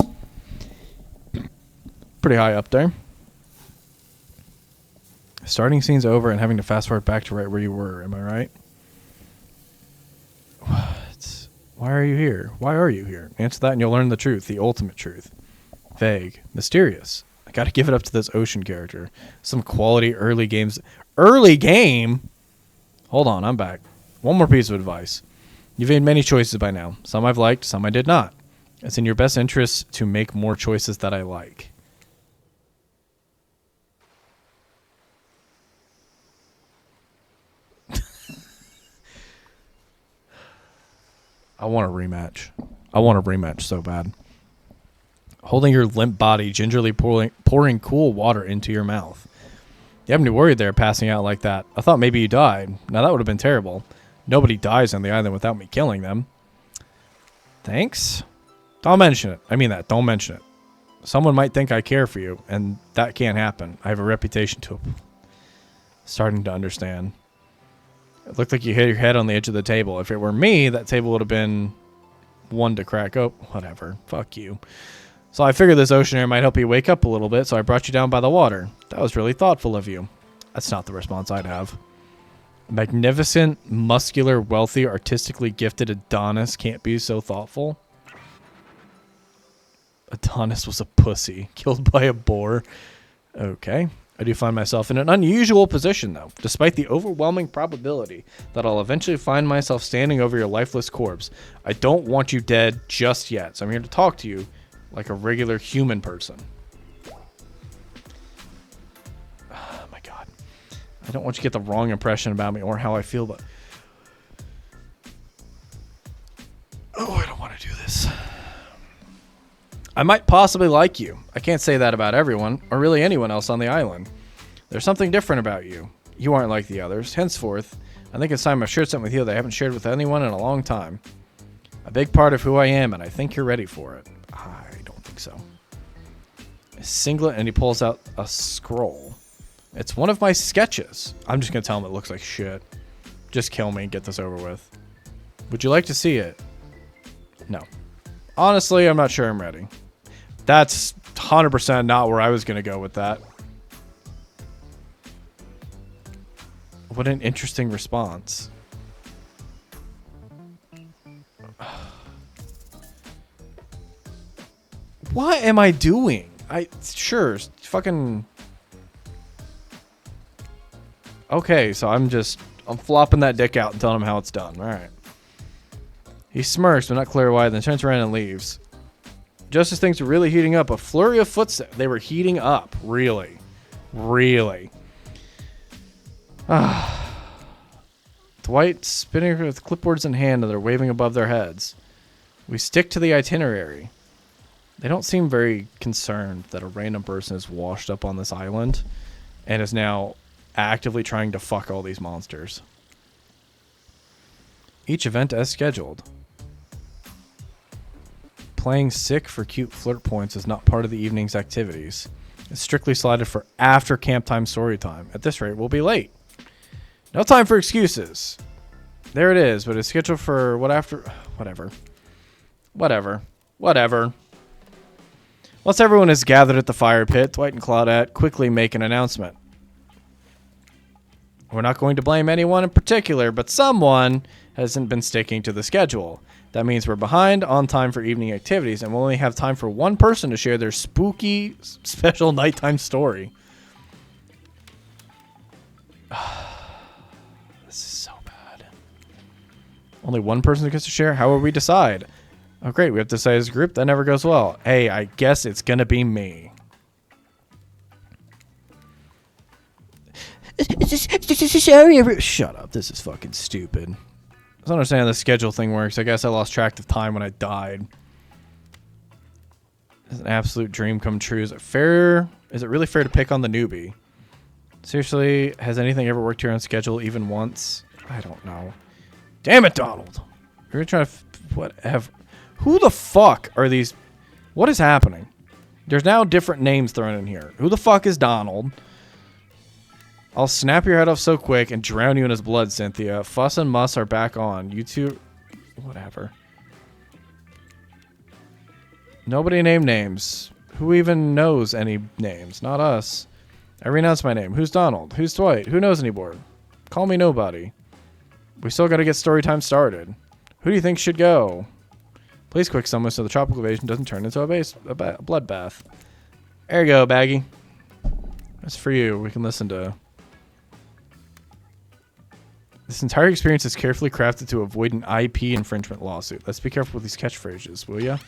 [SPEAKER 1] pretty high up there. Starting scene's over and having to fast forward back to right where you were. Am I right? What? Why are you here? Why are you here? Answer that and you'll learn the truth. The ultimate truth. Vague. Mysterious. I gotta give it up to this Ocean character. Some quality early games. Early game? Hold on, I'm back. One more piece of advice. You've made many choices by now. Some I've liked, some I did not. It's in your best interest to make more choices that I like. I want a rematch. I want a rematch so bad. Holding your limp body, gingerly pouring cool water into your mouth. You haven't been worried there passing out like that. I thought maybe you died. Now that would have been terrible. Nobody dies on the island without me killing them. Thanks? Don't mention it. I mean that. Don't mention it. Someone might think I care for you, and that can't happen. I have a reputation to... Starting to understand. It looked like you hit your head on the edge of the table. If it were me, that table would have been one to crack. Oh, whatever. Fuck you. So I figured this ocean air might help you wake up a little bit, so I brought you down by the water. That was really thoughtful of you. That's not the response I'd have. A magnificent, muscular, wealthy, artistically gifted Adonis can't be so thoughtful. Adonis was a pussy, killed by a boar. Okay. I do find myself in an unusual position, though, despite the overwhelming probability that I'll eventually find myself standing over your lifeless corpse. I don't want you dead just yet, so I'm here to talk to you like a regular human person. Oh, my God. I don't want you to get the wrong impression about me or how I feel, but... Oh, I don't want to do this. I might possibly like you. I can't say that about everyone, or really anyone else on the island. There's something different about you. You aren't like the others. Henceforth, I think it's time I shared something with you that I haven't shared with anyone in a long time. A big part of who I am, and I think you're ready for it. I don't think so. A singlet, and he pulls out a scroll. It's one of my sketches. I'm just going to tell him it looks like shit. Just kill me and get this over with. Would you like to see it? No. Honestly, I'm not sure I'm ready. That's 100% not where I was going to go with that. What an interesting response. What am I doing? Sure, fucking... Okay, so I'm flopping that dick out and telling him how it's done. All right. He smirks, but not clear why, then turns around and leaves. Just as things were really heating up, a flurry of footsteps. They were heating up. Really. Really. Dwight spinning with clipboards in hand and they're waving above their heads. We stick to the itinerary. They don't seem very concerned that a random person is washed up on this island and is now actively trying to fuck all these monsters. Each event as scheduled. playing sick for cute flirt points is not part of the evening's activities. It's strictly slotted for after camp time story time. At this rate, we'll be late. No time for excuses. There it is, but it's scheduled for whatever. Once everyone is gathered at the fire pit, Dwight and Claudette quickly make an announcement. We're not going to blame anyone in particular, but someone hasn't been sticking to the schedule. That means we're behind on time for evening activities, and we'll only have time for one person to share their spooky, special nighttime story. This is so bad. Only one person gets to share? How will we decide? Oh, great. We have to decide as a group? That never goes well. Hey, I guess it's going to be me. Sorry, shut up. This is fucking stupid. I don't understand how the schedule thing works. I guess I lost track of time when I died. It's an absolute dream come true. Is it fair? Is it really fair to pick on the newbie? Seriously, has anything ever worked here on schedule even once? I don't know. Damn it, Donald. You're trying to... Who the fuck are these... What is happening? There's now different names thrown in here. Who the fuck is Donald? I'll snap your head off so quick and drown you in his blood, Cynthia. Fuss and Muss are back on. You two... Whatever. Nobody named names. Who even knows any names? Not us. I renounce my name. Who's Donald? Who's Dwight? Who knows anymore? Call me nobody. We still gotta get story time started. Who do you think should go? Please quick summon so the tropical invasion doesn't turn into a bloodbath. There you go, Baggy. That's for you. We can listen to... This entire experience is carefully crafted to avoid an IP infringement lawsuit. Let's be careful with these catchphrases, will ya?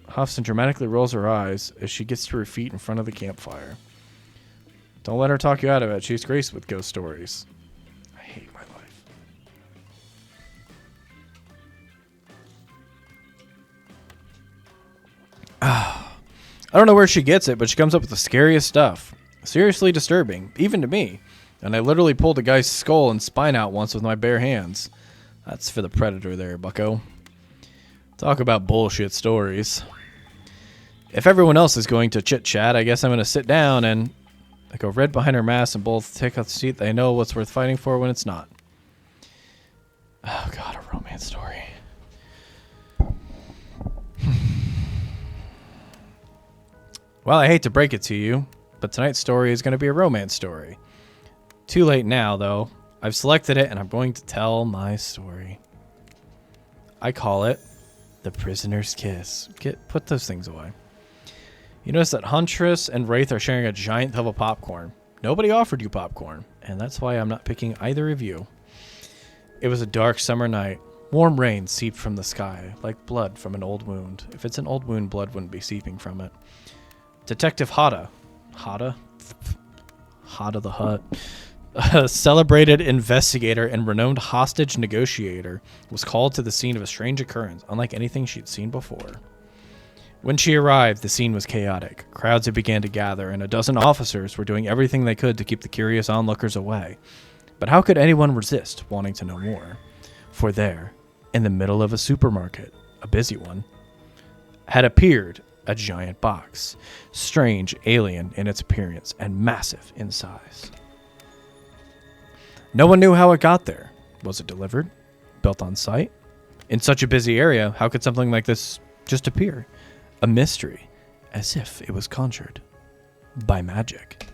[SPEAKER 1] Huffs and dramatically rolls her eyes as she gets to her feet in front of the campfire. Don't let her talk you out of it. She's graced with ghost stories. I hate my life. I don't know where she gets it, but she comes up with the scariest stuff. Seriously disturbing, even to me. And I literally pulled a guy's skull and spine out once with my bare hands. That's for the Predator there, bucko. Talk about bullshit stories. If everyone else is going to chit-chat, I guess I'm going to sit down and... I go red behind her mask and both take out the seat. They know what's worth fighting for when it's not. Oh, God, a romance story. Well, I hate to break it to you, but tonight's story is going to be a romance story. Too late now, though. I've selected it, and I'm going to tell my story. I call it The Prisoner's Kiss. Put those things away. You notice that Huntress and Wraith are sharing a giant tub of popcorn. Nobody offered you popcorn, and that's why I'm not picking either of you. It was a dark summer night. Warm rain seeped from the sky, like blood from an old wound. If it's an old wound, blood wouldn't be seeping from it. Detective Hada the Hutt, a celebrated investigator and renowned hostage negotiator, was called to the scene of a strange occurrence, unlike anything she'd seen before. When she arrived, the scene was chaotic. Crowds had begun to gather, and a dozen officers were doing everything they could to keep the curious onlookers away. But how could anyone resist wanting to know more? For there, in the middle of a supermarket, a busy one, had appeared a giant box, strange, alien in its appearance, and massive in size. No one knew how it got there. Was it delivered? Built on site? In such a busy area, how could something like this just appear? A mystery, as if it was conjured by magic.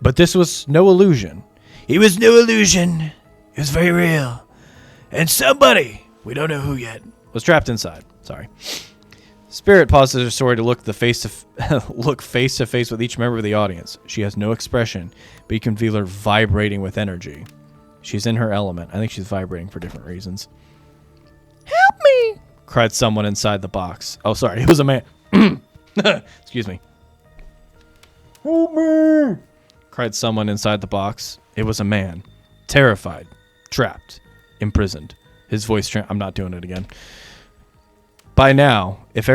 [SPEAKER 1] But this was no illusion. It was no illusion. It was very real. And somebody, we don't know who yet, was trapped inside. Sorry. Spirit pauses her story to look face to face with each member of the audience. She has no expression, but you can feel her vibrating with energy. She's in her element. I think she's vibrating for different reasons. Help me! Cried someone inside the box. Oh, sorry, it was a man. Excuse me. Help me! Cried someone inside the box. It was a man. Terrified. Trapped. Imprisoned. His voice... I'm not doing it again. By now, it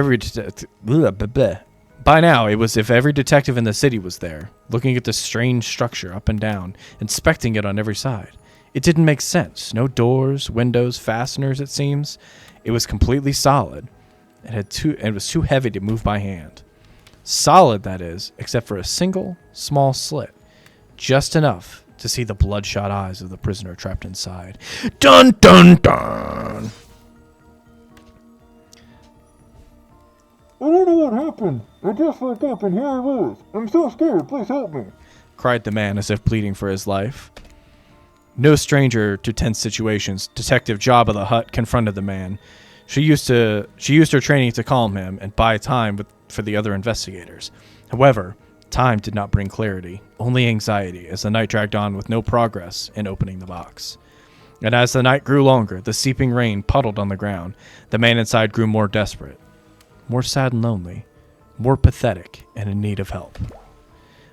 [SPEAKER 1] was if every detective in the city was there, looking at this strange structure up and down, inspecting it on every side. It didn't make sense. No doors, windows, fasteners, it seems. It was completely solid. It was too heavy to move by hand. Solid, that is, except for a single small slit. Just enough to see the bloodshot eyes of the prisoner trapped inside. Dun dun dun!
[SPEAKER 2] I don't know what happened. I just woke up and here I was. I'm so scared. Please help me.
[SPEAKER 1] Cried the man as if pleading for his life. No stranger to tense situations, Detective Jabba the Hutt confronted the man. She used her training to calm him and buy time for the other investigators. However, time did not bring clarity, only anxiety as the night dragged on with no progress in opening the box. And as the night grew longer, the seeping rain puddled on the ground. The man inside grew more desperate, more sad and lonely, more pathetic and in need of help.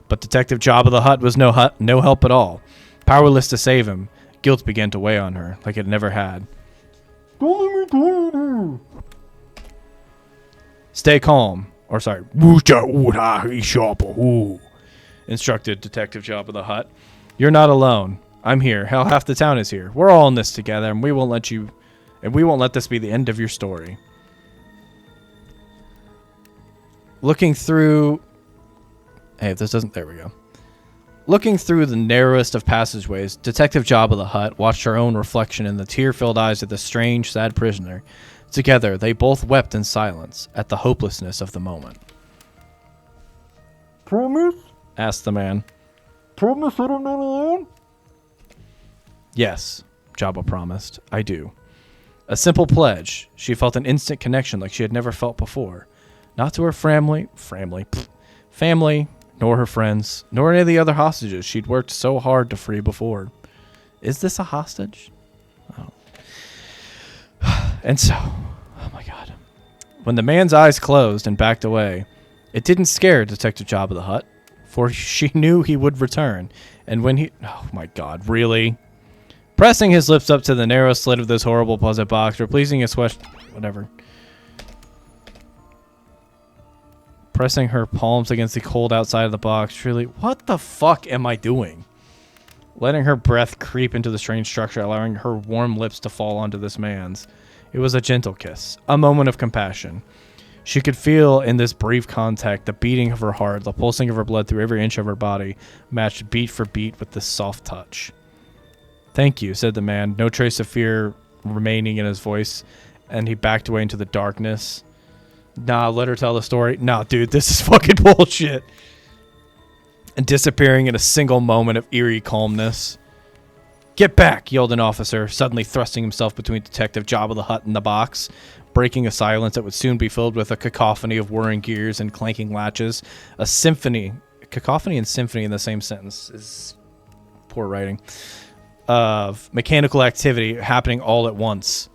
[SPEAKER 1] But Detective Jabba the Hutt was no help at all. Powerless to save him, guilt began to weigh on her like it never had.
[SPEAKER 2] Don't let me die here.
[SPEAKER 1] Stay calm. Instructed Detective Jabba the Hutt. You're not alone. I'm here. Hell, half the town is here. We're all in this together, and we won't let this be the end of your story. Looking through... Hey, if this doesn't... There we go. Looking through the narrowest of passageways, Detective Jabba the Hutt watched her own reflection in the tear-filled eyes of the strange, sad prisoner. Together, they both wept in silence at the hopelessness of the moment.
[SPEAKER 2] Promise?
[SPEAKER 1] Asked the man.
[SPEAKER 2] Promise that I'm not alone?
[SPEAKER 1] Yes, Jabba promised. I do. A simple pledge. She felt an instant connection like she had never felt before. Not to her family, nor her friends, nor any of the other hostages she'd worked so hard to free before. Is this a hostage? Oh. And so, oh my God. When the man's eyes closed and backed away, it didn't scare Detective Jabba the Hutt, for she knew he would return. And when he... Oh my God, really? Pressing his lips up to the narrow slit of this horrible puzzle box, repleting his sweat... Whatever. Pressing her palms against the cold outside of the box, truly, what the fuck am I doing? Letting her breath creep into the strange structure, allowing her warm lips to fall onto this man's. It was a gentle kiss, a moment of compassion. She could feel in this brief contact the beating of her heart, the pulsing of her blood through every inch of her body, matched beat for beat with this soft touch. Thank you, said the man, no trace of fear remaining in his voice, and he backed away into the darkness. Nah, let her tell the story. Nah, dude, this is fucking bullshit. And disappearing in a single moment of eerie calmness. Get back, yelled an officer, suddenly thrusting himself between Detective Jabba the Hutt and the box, breaking a silence that would soon be filled with a cacophony of whirring gears and clanking latches. A symphony. Cacophony and symphony in the same sentence is poor writing. Of mechanical activity happening all at once.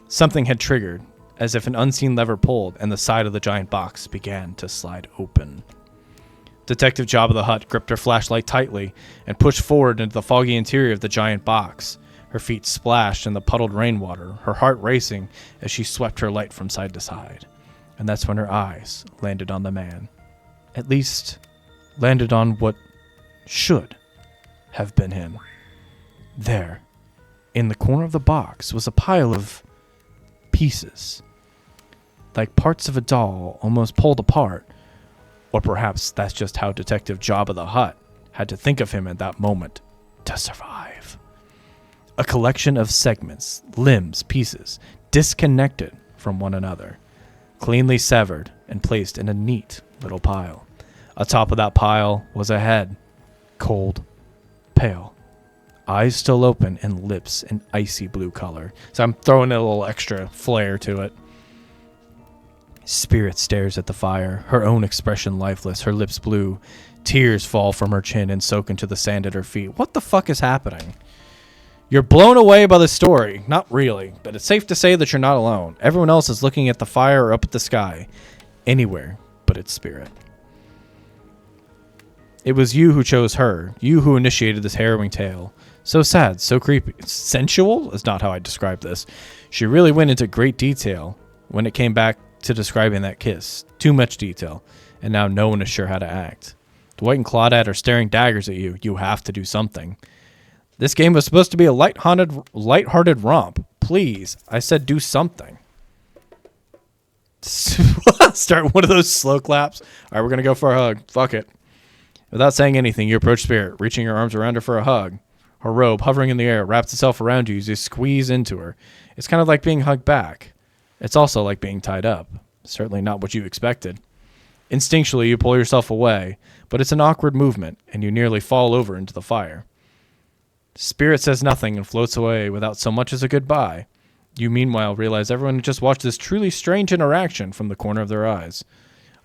[SPEAKER 1] Something had triggered, as if an unseen lever pulled, and the side of the giant box began to slide open. Detective Jabba the Hutt gripped her flashlight tightly and pushed forward into the foggy interior of the giant box. Her feet splashed in the puddled rainwater, her heart racing as she swept her light from side to side. And that's when her eyes landed on the man. At least, landed on what should have been him. There, in the corner of the box, was a pile of pieces, like parts of a doll almost pulled apart. Or perhaps that's just how Detective Jabba the Hutt had to think of him at that moment to survive. A collection of segments, limbs, pieces, disconnected from one another, cleanly severed and placed in a neat little pile. Atop of that pile was a head, cold, pale, eyes still open, and lips an icy blue color. So I'm throwing a little extra flair to it. Spirit stares at the fire, her own expression lifeless, her lips blue. Tears fall from her chin and soak into the sand at her feet. What the fuck is happening? You're blown away by the story. Not really, but it's safe to say that you're not alone. Everyone else is looking at the fire or up at the sky. Anywhere but its spirit. It was you who chose her, you who initiated this harrowing tale. So sad, so creepy. Sensual is not how I describe this. She really went into great detail when it came back to describing that kiss. Too much detail, and now no one is sure how to act. Dwight and Claudette are staring daggers at you. You have to do something. This game was supposed to be a light-hearted romp. Please, I said do something. Start one of those slow claps. All right, we're going to go for a hug. Fuck it. Without saying anything, you approach Spirit, reaching your arms around her for a hug. Her robe, hovering in the air, wraps itself around you as you squeeze into her. It's kind of like being hugged back. It's also like being tied up. Certainly not what you expected. Instinctually, you pull yourself away, but it's an awkward movement, and you nearly fall over into the fire. Spirit says nothing and floats away without so much as a goodbye. You, meanwhile, realize everyone just watched this truly strange interaction from the corner of their eyes.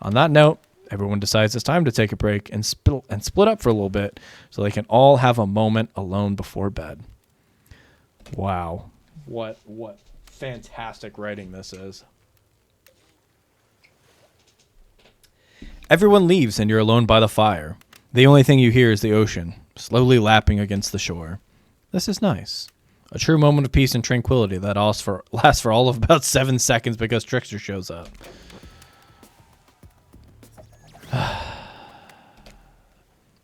[SPEAKER 1] On that note, everyone decides it's time to take a break and split up for a little bit so they can all have a moment alone before bed. Wow. What fantastic writing this is. Everyone leaves and you're alone by the fire. The only thing you hear is the ocean, slowly lapping against the shore. This is nice. A true moment of peace and tranquility that lasts for all of about 7 seconds because Trickster shows up.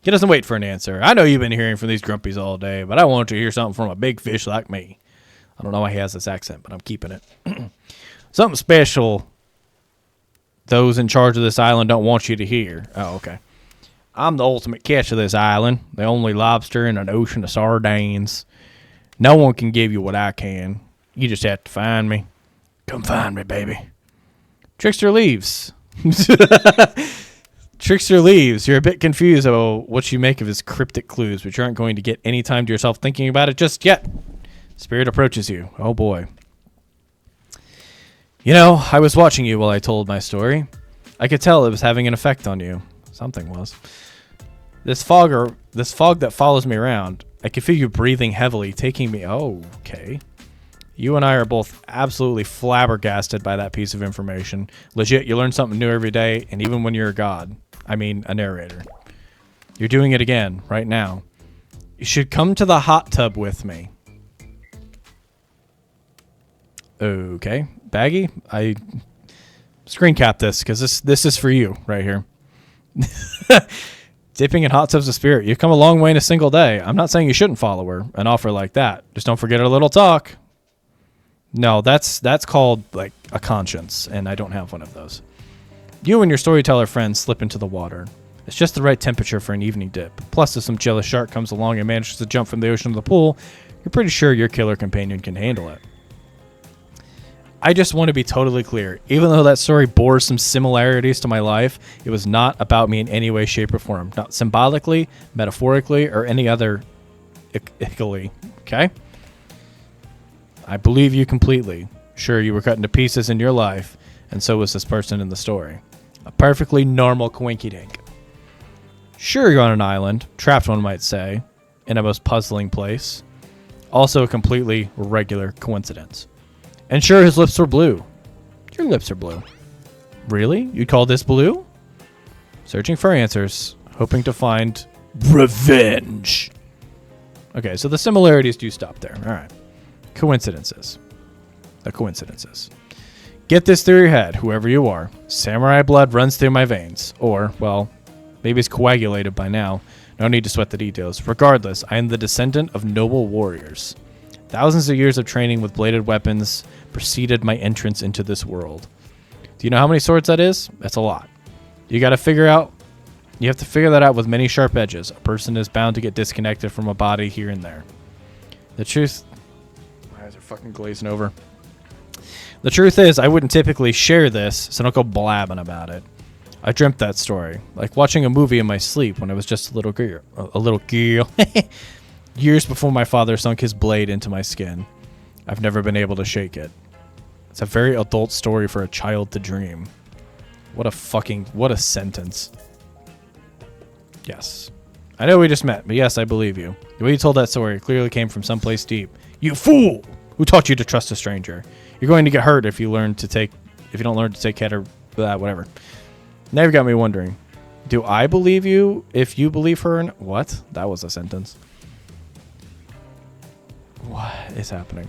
[SPEAKER 1] He doesn't wait for an answer. I know you've been hearing from these grumpies all day, but I want you to hear something from a big fish like me. I don't know why he has this accent, but I'm keeping it. Something special those in charge of this island don't want you to hear. Oh, okay. I'm the ultimate catch of this island, the only lobster in an ocean of sardines. No one can give you what I can. You just have to find me. Come find me, baby. Trickster leaves. Trickster leaves. You're a bit confused about what you make of his cryptic clues, but you aren't going to get any time to yourself thinking about it just yet. Spirit approaches you. Oh, boy. You know, I was watching you while I told my story. I could tell it was having an effect on you. Something was. This fog that follows me around, I can feel you breathing heavily, taking me... Oh, okay. You and I are both absolutely flabbergasted by that piece of information. Legit, you learn something new every day, and even when you're a god. I mean, a narrator. You're doing it again, right now. You should come to the hot tub with me. Okay. Baggy, I screen cap this because this is for you right here. Dipping in hot tubs of Spirit. You've come a long way in a single day. I'm not saying you shouldn't follow her. An offer like that. Just don't forget our little talk. No, that's called like a conscience, and I don't have one of those. You and your storyteller friends slip into the water. It's just the right temperature for an evening dip. Plus, if some jealous shark comes along and manages to jump from the ocean to the pool, you're pretty sure your killer companion can handle it. I just want to be totally clear. Even though that story bore some similarities to my life, it was not about me in any way, shape, or form. Not symbolically, metaphorically, or any other ically. Okay? I believe you completely. Sure, you were cut into pieces in your life, and so was this person in the story. A perfectly normal coinky-dink. Sure, you're on an island, trapped one might say, in a most puzzling place. Also a completely regular coincidence. And sure, his lips were blue. Your lips are blue. Really? You'd call this blue? Searching for answers, hoping to find revenge. Okay, so the similarities do stop there. All right. Coincidences. The coincidences. Get this through your head, whoever you are. Samurai blood runs through my veins. Or, well, maybe it's coagulated by now. No need to sweat the details. Regardless, I am the descendant of noble warriors. Thousands of years of training with bladed weapons preceded my entrance into this world. Do you know how many swords that is? That's a lot. You have to figure that out with many sharp edges. A person is bound to get disconnected from a body here and there. The truth... My eyes are fucking glazing over. The truth is, I wouldn't typically share this, so don't go blabbing about it. I dreamt that story, like watching a movie in my sleep when I was just a little girl. Years before my father sunk his blade into my skin. I've never been able to shake it. It's a very adult story for a child to dream. What a sentence. Yes. I know we just met, but yes, I believe you. The way you told that story clearly came from someplace deep. You fool! Who taught you to trust a stranger? You're going to get hurt if you don't learn to take care of whatever. Now you've got me wondering. Do I believe you if you believe her? What? That was a sentence. What is happening?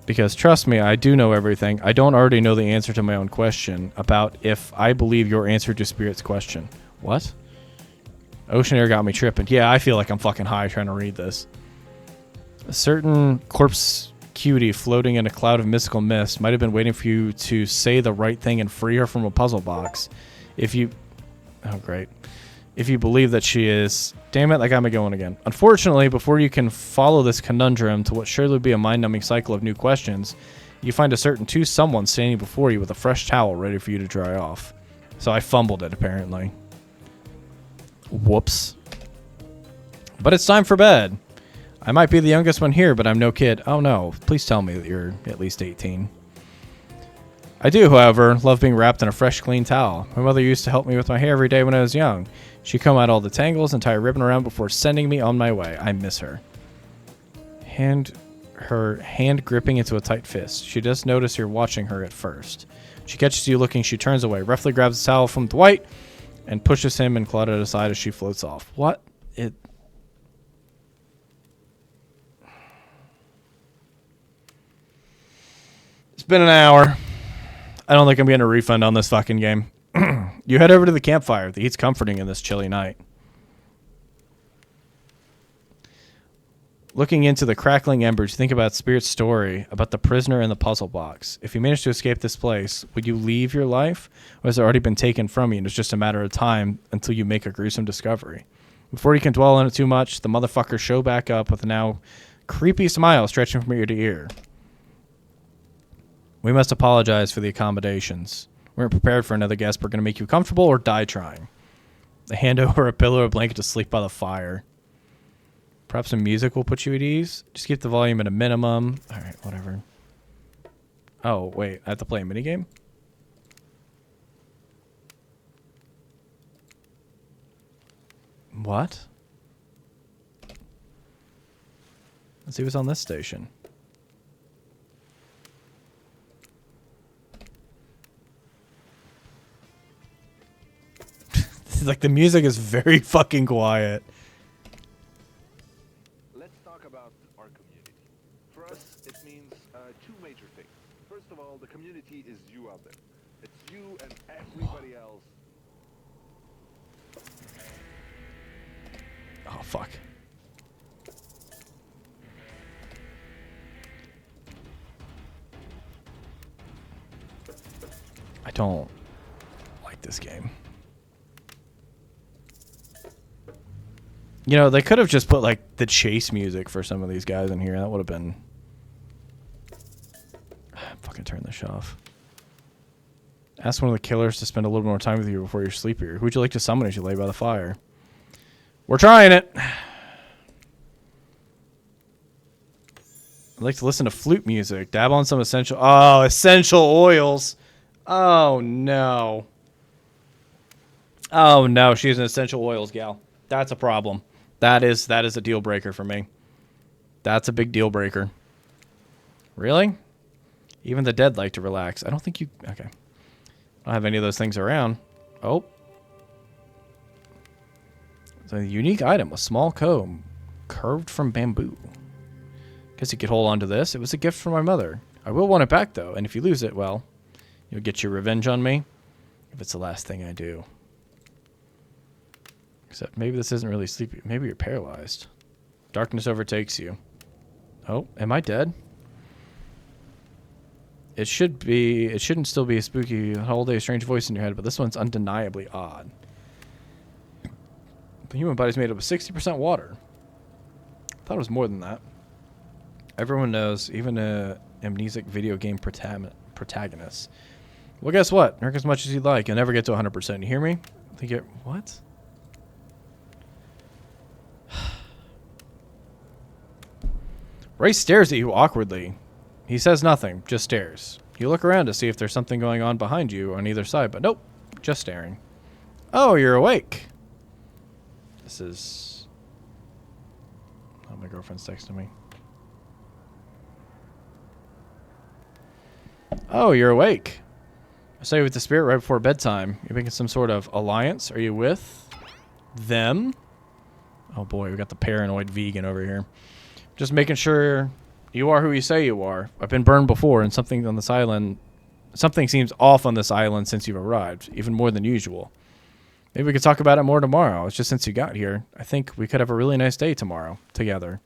[SPEAKER 1] Because trust me, I do know everything. I don't already know the answer to my own question about if I believe your answer to Spirit's question. What? Ocean air got me tripping. Yeah, I feel like I'm fucking high trying to read this. A certain corpse cutie floating in a cloud of mystical mist might have been waiting for you to say the right thing and free her from a puzzle box. If you... Oh, great. If you believe that she is... Damn it, that got me going again. Unfortunately, before you can follow this conundrum to what surely would be a mind-numbing cycle of new questions, you find a certain someone standing before you with a fresh towel ready for you to dry off. So I fumbled it, apparently. Whoops. But it's time for bed. I might be the youngest one here, but I'm no kid. Oh no, please tell me that you're at least 18. I do, however, love being wrapped in a fresh, clean towel. My mother used to help me with my hair every day when I was young. She'd comb out all the tangles and tie a ribbon around before sending me on my way. I miss her. Her hand gripping into a tight fist. She does notice you're watching her at first. She catches you looking, she turns away, roughly grabs the towel from Dwight, and pushes him and Claudette aside as she floats off. What? It's been an hour. I don't think I'm getting a refund on this fucking game. You head over to the campfire. The heat's comforting in this chilly night. Looking into the crackling embers, you think about Spirit's story about the prisoner in the puzzle box. If you manage to escape this place, would you leave your life? Or has it already been taken from you and it's just a matter of time until you make a gruesome discovery? Before you can dwell on it too much, the motherfuckers show back up with a now creepy smile stretching from ear to ear. We must apologize for the accommodations. We weren't prepared for another guest. We're going to make you comfortable or die trying. They hand over a pillow or blanket to sleep by the fire. Perhaps some music will put you at ease. Just keep the volume at a minimum. All right, whatever. Oh, wait. I have to play a minigame? What? Let's see what's on this station. Like, the music is very fucking quiet.
[SPEAKER 3] Let's talk about our community. For us, it means two major things. First of all, the community is you out there. It's you and everybody else.
[SPEAKER 1] Oh, fuck. I don't like this game. You know, they could have just put, like, the chase music for some of these guys in here. That would have been... Fucking turn this off. Ask one of the killers to spend a little more time with you before you're sleepier. Who would you like to summon as you lay by the fire? We're trying it! I'd like to listen to flute music. Dab on some essential... Oh, essential oils! Oh, no. Oh, no. She's an essential oils gal. That's a problem. That is a deal breaker for me. That's a big deal breaker. Really? Even the dead like to relax. I don't think you... Okay. I don't have any of those things around. Oh. It's a unique item. A small comb. Curved from bamboo. Guess you could hold on to this. It was a gift from my mother. I will want it back, though. And if you lose it, well, you'll get your revenge on me. If it's the last thing I do. Except maybe this isn't really sleepy. Maybe you're paralyzed. Darkness overtakes you. Oh, am I dead? It shouldn't still be a spooky whole day strange voice in your head, but this one's undeniably odd. The human body's made up of 60% water. I thought it was more than that. Everyone knows, even a amnesic video game protagonist. Well, guess what? Drink as much as you'd like. You'll never get to 100%. You hear me? I think it... What? Ray stares at you awkwardly. He says nothing, just stares. You look around to see if there's something going on behind you on either side, but nope, just staring. Oh, you're awake. This is... Oh, my girlfriend's texting me. Oh, you're awake. I saw you with the spirit right before bedtime. You're making some sort of alliance. Are you with them? Oh boy, we got the paranoid vegan over here. Just making sure you are who you say you are. I've been burned before, and something on this island... Something seems off on this island since you've arrived, even more than usual. Maybe we could talk about it more tomorrow. It's just since you got here. I think we could have a really nice day tomorrow together.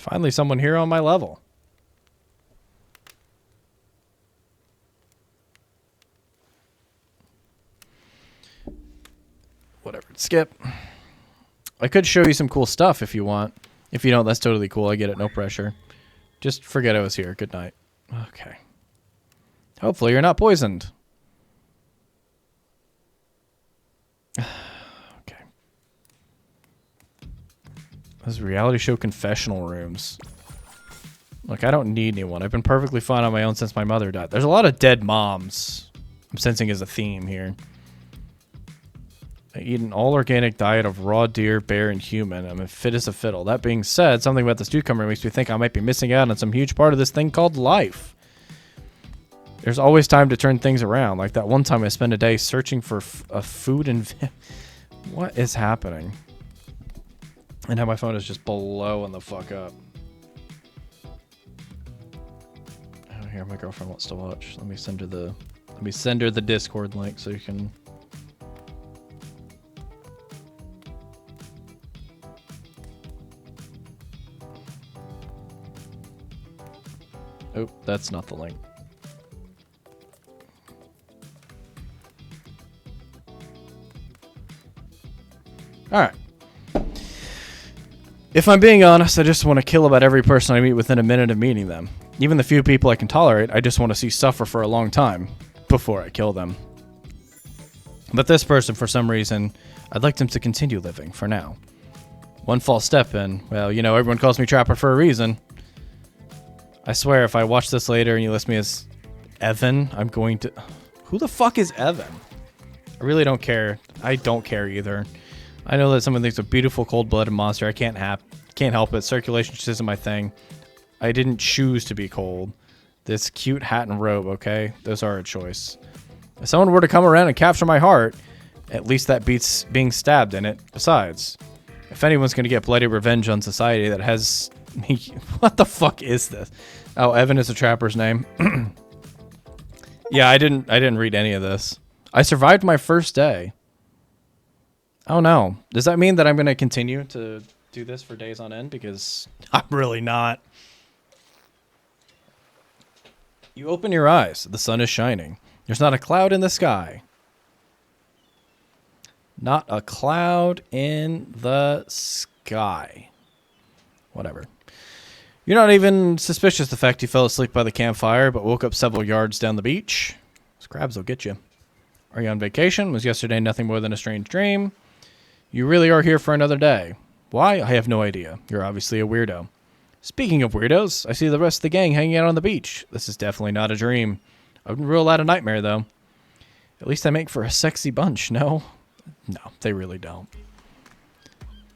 [SPEAKER 1] Finally, someone here on my level. Whatever. Skip. I could show you some cool stuff if you want. If you don't, that's totally cool. I get it. No pressure. Just forget I was here. Good night. Okay. Hopefully you're not poisoned. Okay. Those reality show confessional rooms. Look, I don't need anyone. I've been perfectly fine on my own since my mother died. There's a lot of dead moms I'm sensing as a theme here. I eat an all-organic diet of raw deer, bear, and human. I'm fit as a fiddle. That being said, something about this cucumber makes me think I might be missing out on some huge part of this thing called life. There's always time to turn things around. Like that one time I spent a day searching for a food and... What is happening? And now my phone is just blowing the fuck up. Oh, here, my girlfriend wants to watch. Let me send her the Discord link so you can... Oh, that's not the link. Alright. If I'm being honest, I just want to kill about every person I meet within a minute of meeting them. Even the few people I can tolerate, I just want to see suffer for a long time before I kill them. But this person, for some reason, I'd like them to continue living for now. One false step and, well, you know, everyone calls me Trapper for a reason. I swear, if I watch this later and you list me as Evan, I'm going to... Who the fuck is Evan? I really don't care. I don't care either. I know that someone thinks a beautiful, cold-blooded monster. I can't help it. Circulation just isn't my thing. I didn't choose to be cold. This cute hat and robe, okay? Those are a choice. If someone were to come around and capture my heart, at least that beats being stabbed in it. Besides, if anyone's going to get bloody revenge on society that has... What the fuck is this? Oh, Evan is a trapper's name. Yeah, I didn't read any of this. I survived my first day. Oh no. Does that mean that I'm going to continue to do this for days on end? Because I'm really not. You open your eyes. The sun is shining. There's not a cloud in the sky. Not a cloud in the sky. Whatever. You're not even suspicious of the fact you fell asleep by the campfire, but woke up several yards down the beach. Those crabs will get you. Are you on vacation? Was yesterday nothing more than a strange dream? You really are here for another day. Why? I have no idea. You're obviously a weirdo. Speaking of weirdos, I see the rest of the gang hanging out on the beach. This is definitely not a dream. I wouldn't rule out a nightmare, though. At least I make for a sexy bunch, no? No, they really don't.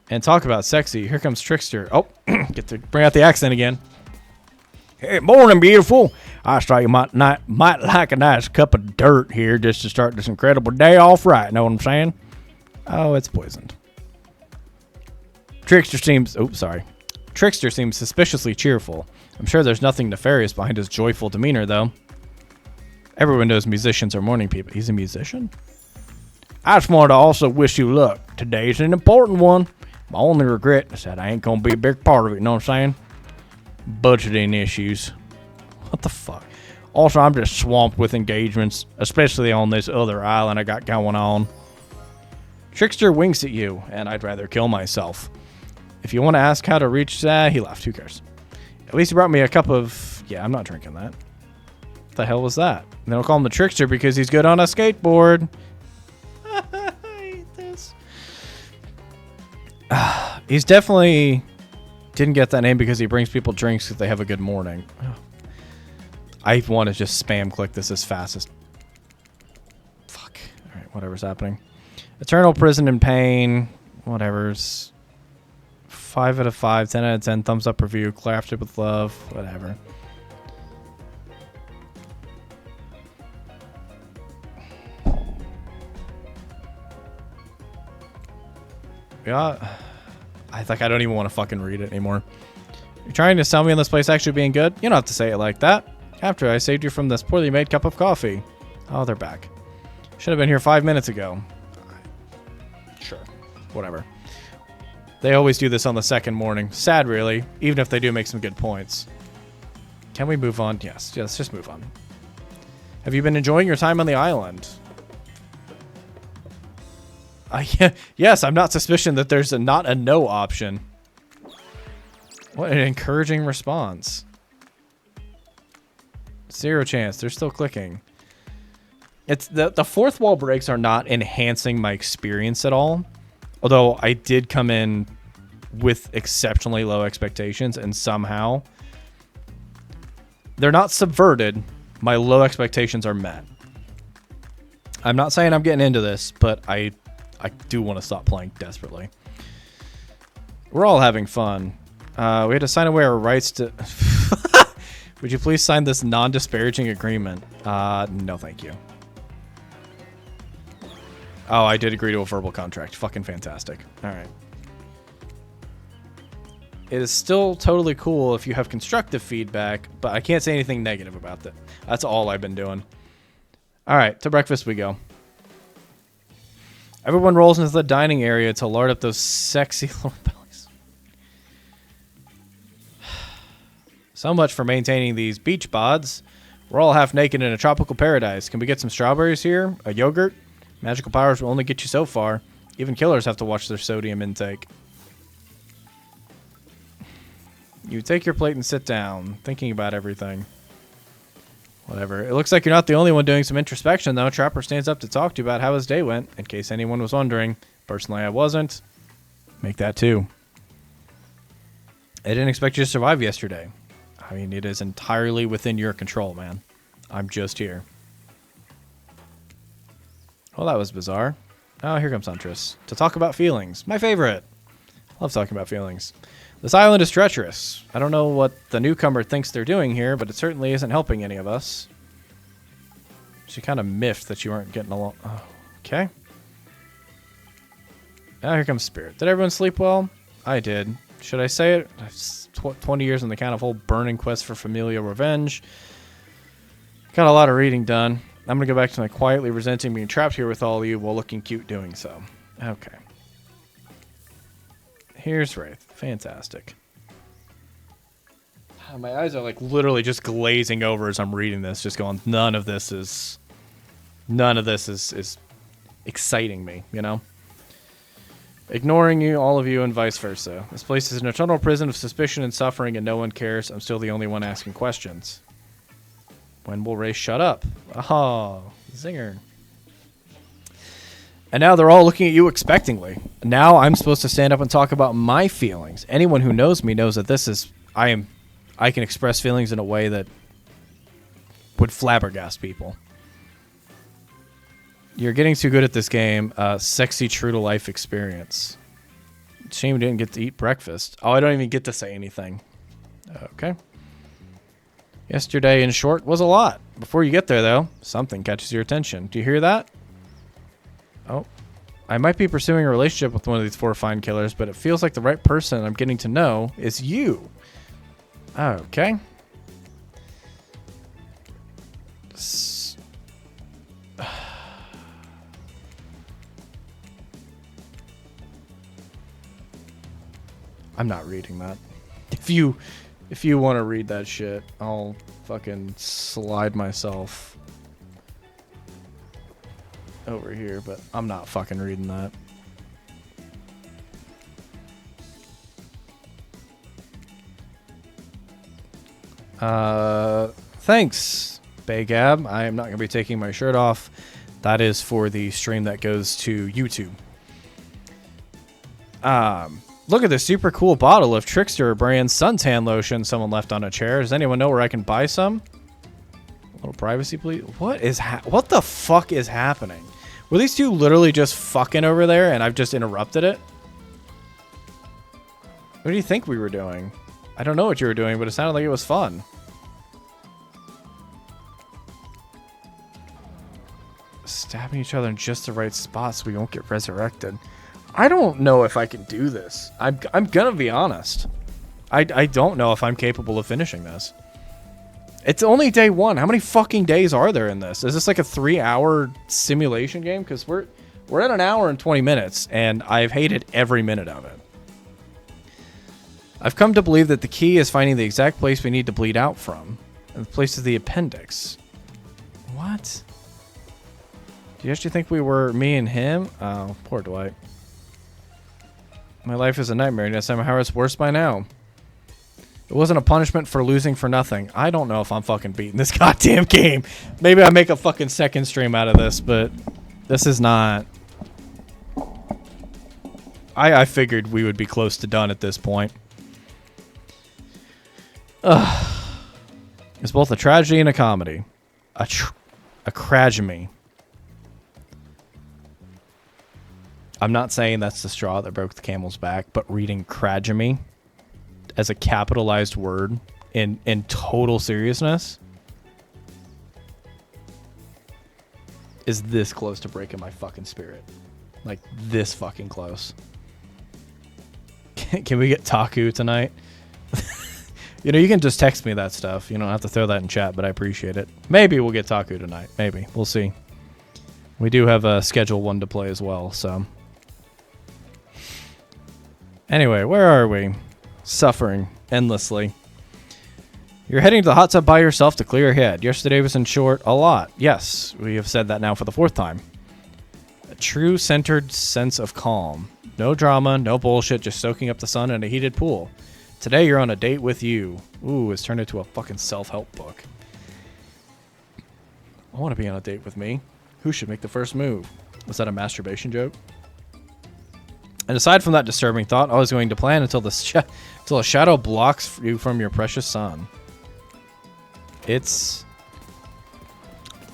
[SPEAKER 1] And talk about sexy. Here comes Trickster. Oh, get to bring out the accent again. Hey, morning, beautiful. I thought you might like a nice cup of dirt here just to start this incredible day off right. Know what I'm saying? Oh, it's poisoned. Trickster seems suspiciously cheerful. I'm sure there's nothing nefarious behind his joyful demeanor, though. Everyone knows musicians are morning people. He's a musician? I just wanted to also wish you luck. Today's an important one. My only regret is that I ain't gonna be a big part of it, you know what I'm saying? Budgeting issues. What the fuck? Also, I'm just swamped with engagements, especially on this other island I got going on. Trickster winks at you, and I'd rather kill myself. If you want to ask how to reach that, he laughed. Who cares? At least he brought me a cup of... Yeah, I'm not drinking that. What the hell was that? And then I'll call him the Trickster because he's good on a skateboard. I hate this. He's definitely... Didn't get that name because he brings people drinks if they have a good morning. I want to just spam click this as fast as... Fuck. Alright, whatever's happening. Eternal prison and pain. Whatever's... 5 out of 5, 10 out of 10, thumbs up review, crafted with love, whatever. Yeah, I don't even want to fucking read it anymore. You're trying to sell me on this place actually being good? You don't have to say it like that. After I saved you from this poorly made cup of coffee. Oh, they're back. Should have been here 5 minutes ago. Sure, whatever. They always do this on the second morning. Sad, really, even if they do make some good points. Can we move on? Yes, let's just move on. Have you been enjoying your time on the island? Yes, I'm not suspicious that there's not a no option. What an encouraging response. 0 chance. They're still clicking. It's the fourth wall breaks are not enhancing my experience at all. Although I did come in with exceptionally low expectations, and somehow they're not subverted. My low expectations are met. I'm not saying I'm getting into this, but I do want to stop playing desperately. We're all having fun. We had to sign away our rights to... Would you please sign this non-disparaging agreement? No, thank you. Oh, I did agree to a verbal contract. Fucking fantastic. All right. It is still totally cool if you have constructive feedback, but I can't say anything negative about that. That's all I've been doing. All right, to breakfast we go. Everyone rolls into the dining area to lard up those sexy little bellies. So much for maintaining these beach bods. We're all half naked in a tropical paradise. Can we get some strawberries here? A yogurt? Magical powers will only get you so far. Even killers have to watch their sodium intake. You take your plate and sit down, thinking about everything. Whatever. It looks like you're not the only one doing some introspection, though. Trapper stands up to talk to you about how his day went, in case anyone was wondering. Personally, I wasn't. Make that too. I didn't expect you to survive yesterday. I mean, it is entirely within your control, man. I'm just here. Well, that was bizarre. Oh, here comes Huntress. To talk about feelings. My favorite. Love talking about feelings. This island is treacherous. I don't know what the newcomer thinks they're doing here, but it certainly isn't helping any of us. She kind of miffed that you weren't getting along. Oh, okay. Now here comes Spirit. Did everyone sleep well? I did. Should I say it? 20 years on the count of whole burning quest for familial revenge. Got a lot of reading done. I'm going to go back to my quietly resenting being trapped here with all of you while looking cute doing so. Okay. Here's Wraith. Fantastic. My eyes are like literally just glazing over as I'm reading this, just going, none of this is exciting me, you know? Ignoring you, all of you, and vice versa. This place is an eternal prison of suspicion and suffering, and no one cares. I'm still the only one asking questions. When will Ray shut up? Oh, zinger. And now they're all looking at you expectingly. Now I'm supposed to stand up and talk about my feelings. Anyone who knows me knows that this is... I can express feelings in a way that would flabbergast people. You're getting too good at this game. Sexy true to life experience. Shame you didn't get to eat breakfast. Oh, I don't even get to say anything. Okay. Yesterday, in short, was a lot. Before you get there, though, something catches your attention. Do you hear that? Oh. I might be pursuing a relationship with one of these 4 fine killers, but it feels like the right person I'm getting to know is you. Okay. I'm not reading that. If you want to read that shit, I'll fucking slide myself over here, but I'm not fucking reading that. Thanks, Bagab. I am not going to be taking my shirt off. That is for the stream that goes to YouTube. Look at this super cool bottle of Trickster brand suntan lotion someone left on a chair. Does anyone know where I can buy some? A little privacy, please. What the fuck is happening? Were these two literally just fucking over there and I've just interrupted it? What do you think we were doing? I don't know what you were doing, but it sounded like it was fun. Stabbing each other in just the right spot so we won't get resurrected. I don't know if I can do this. I'm gonna be honest. I don't know if I'm capable of finishing this. It's only day 1. How many fucking days are there in this? Is this like a 3-hour simulation game? Because we're at an hour and 20 minutes, and I've hated every minute of it. I've come to believe that the key is finding the exact place we need to bleed out from. And the place is the appendix. What? Do you actually think we were me and him? Oh, poor Dwight. My life is a nightmare, and somehow it's worse by now. It wasn't a punishment for losing for nothing. I don't know if I'm fucking beating this goddamn game. Maybe I make a fucking second stream out of this, but this is not... I figured we would be close to done at this point. It's both a tragedy and a comedy. A cragemy. I'm not saying that's the straw that broke the camel's back, but reading cragemy as a capitalized word in total seriousness is this close to breaking my fucking spirit. Like, this fucking close. Can we get Taku tonight? You know, you can just text me that stuff. You don't have to throw that in chat, but I appreciate it. Maybe we'll get Taku tonight. Maybe. We'll see. We do have a Schedule 1 to play as well, so... Anyway, where are we? Suffering endlessly. You're heading to the hot tub by yourself to clear your head. Yesterday was in short a lot. Yes, we have said that now for the 4th time. A true centered sense of calm. No drama, no bullshit, just soaking up the sun in a heated pool. Today you're on a date with you. Ooh, it's turned into a fucking self-help book. I want to be on a date with me. Who should make the first move? Was that a masturbation joke? And aside from that disturbing thought, I was going to plan until a shadow blocks you from your precious sun. It's...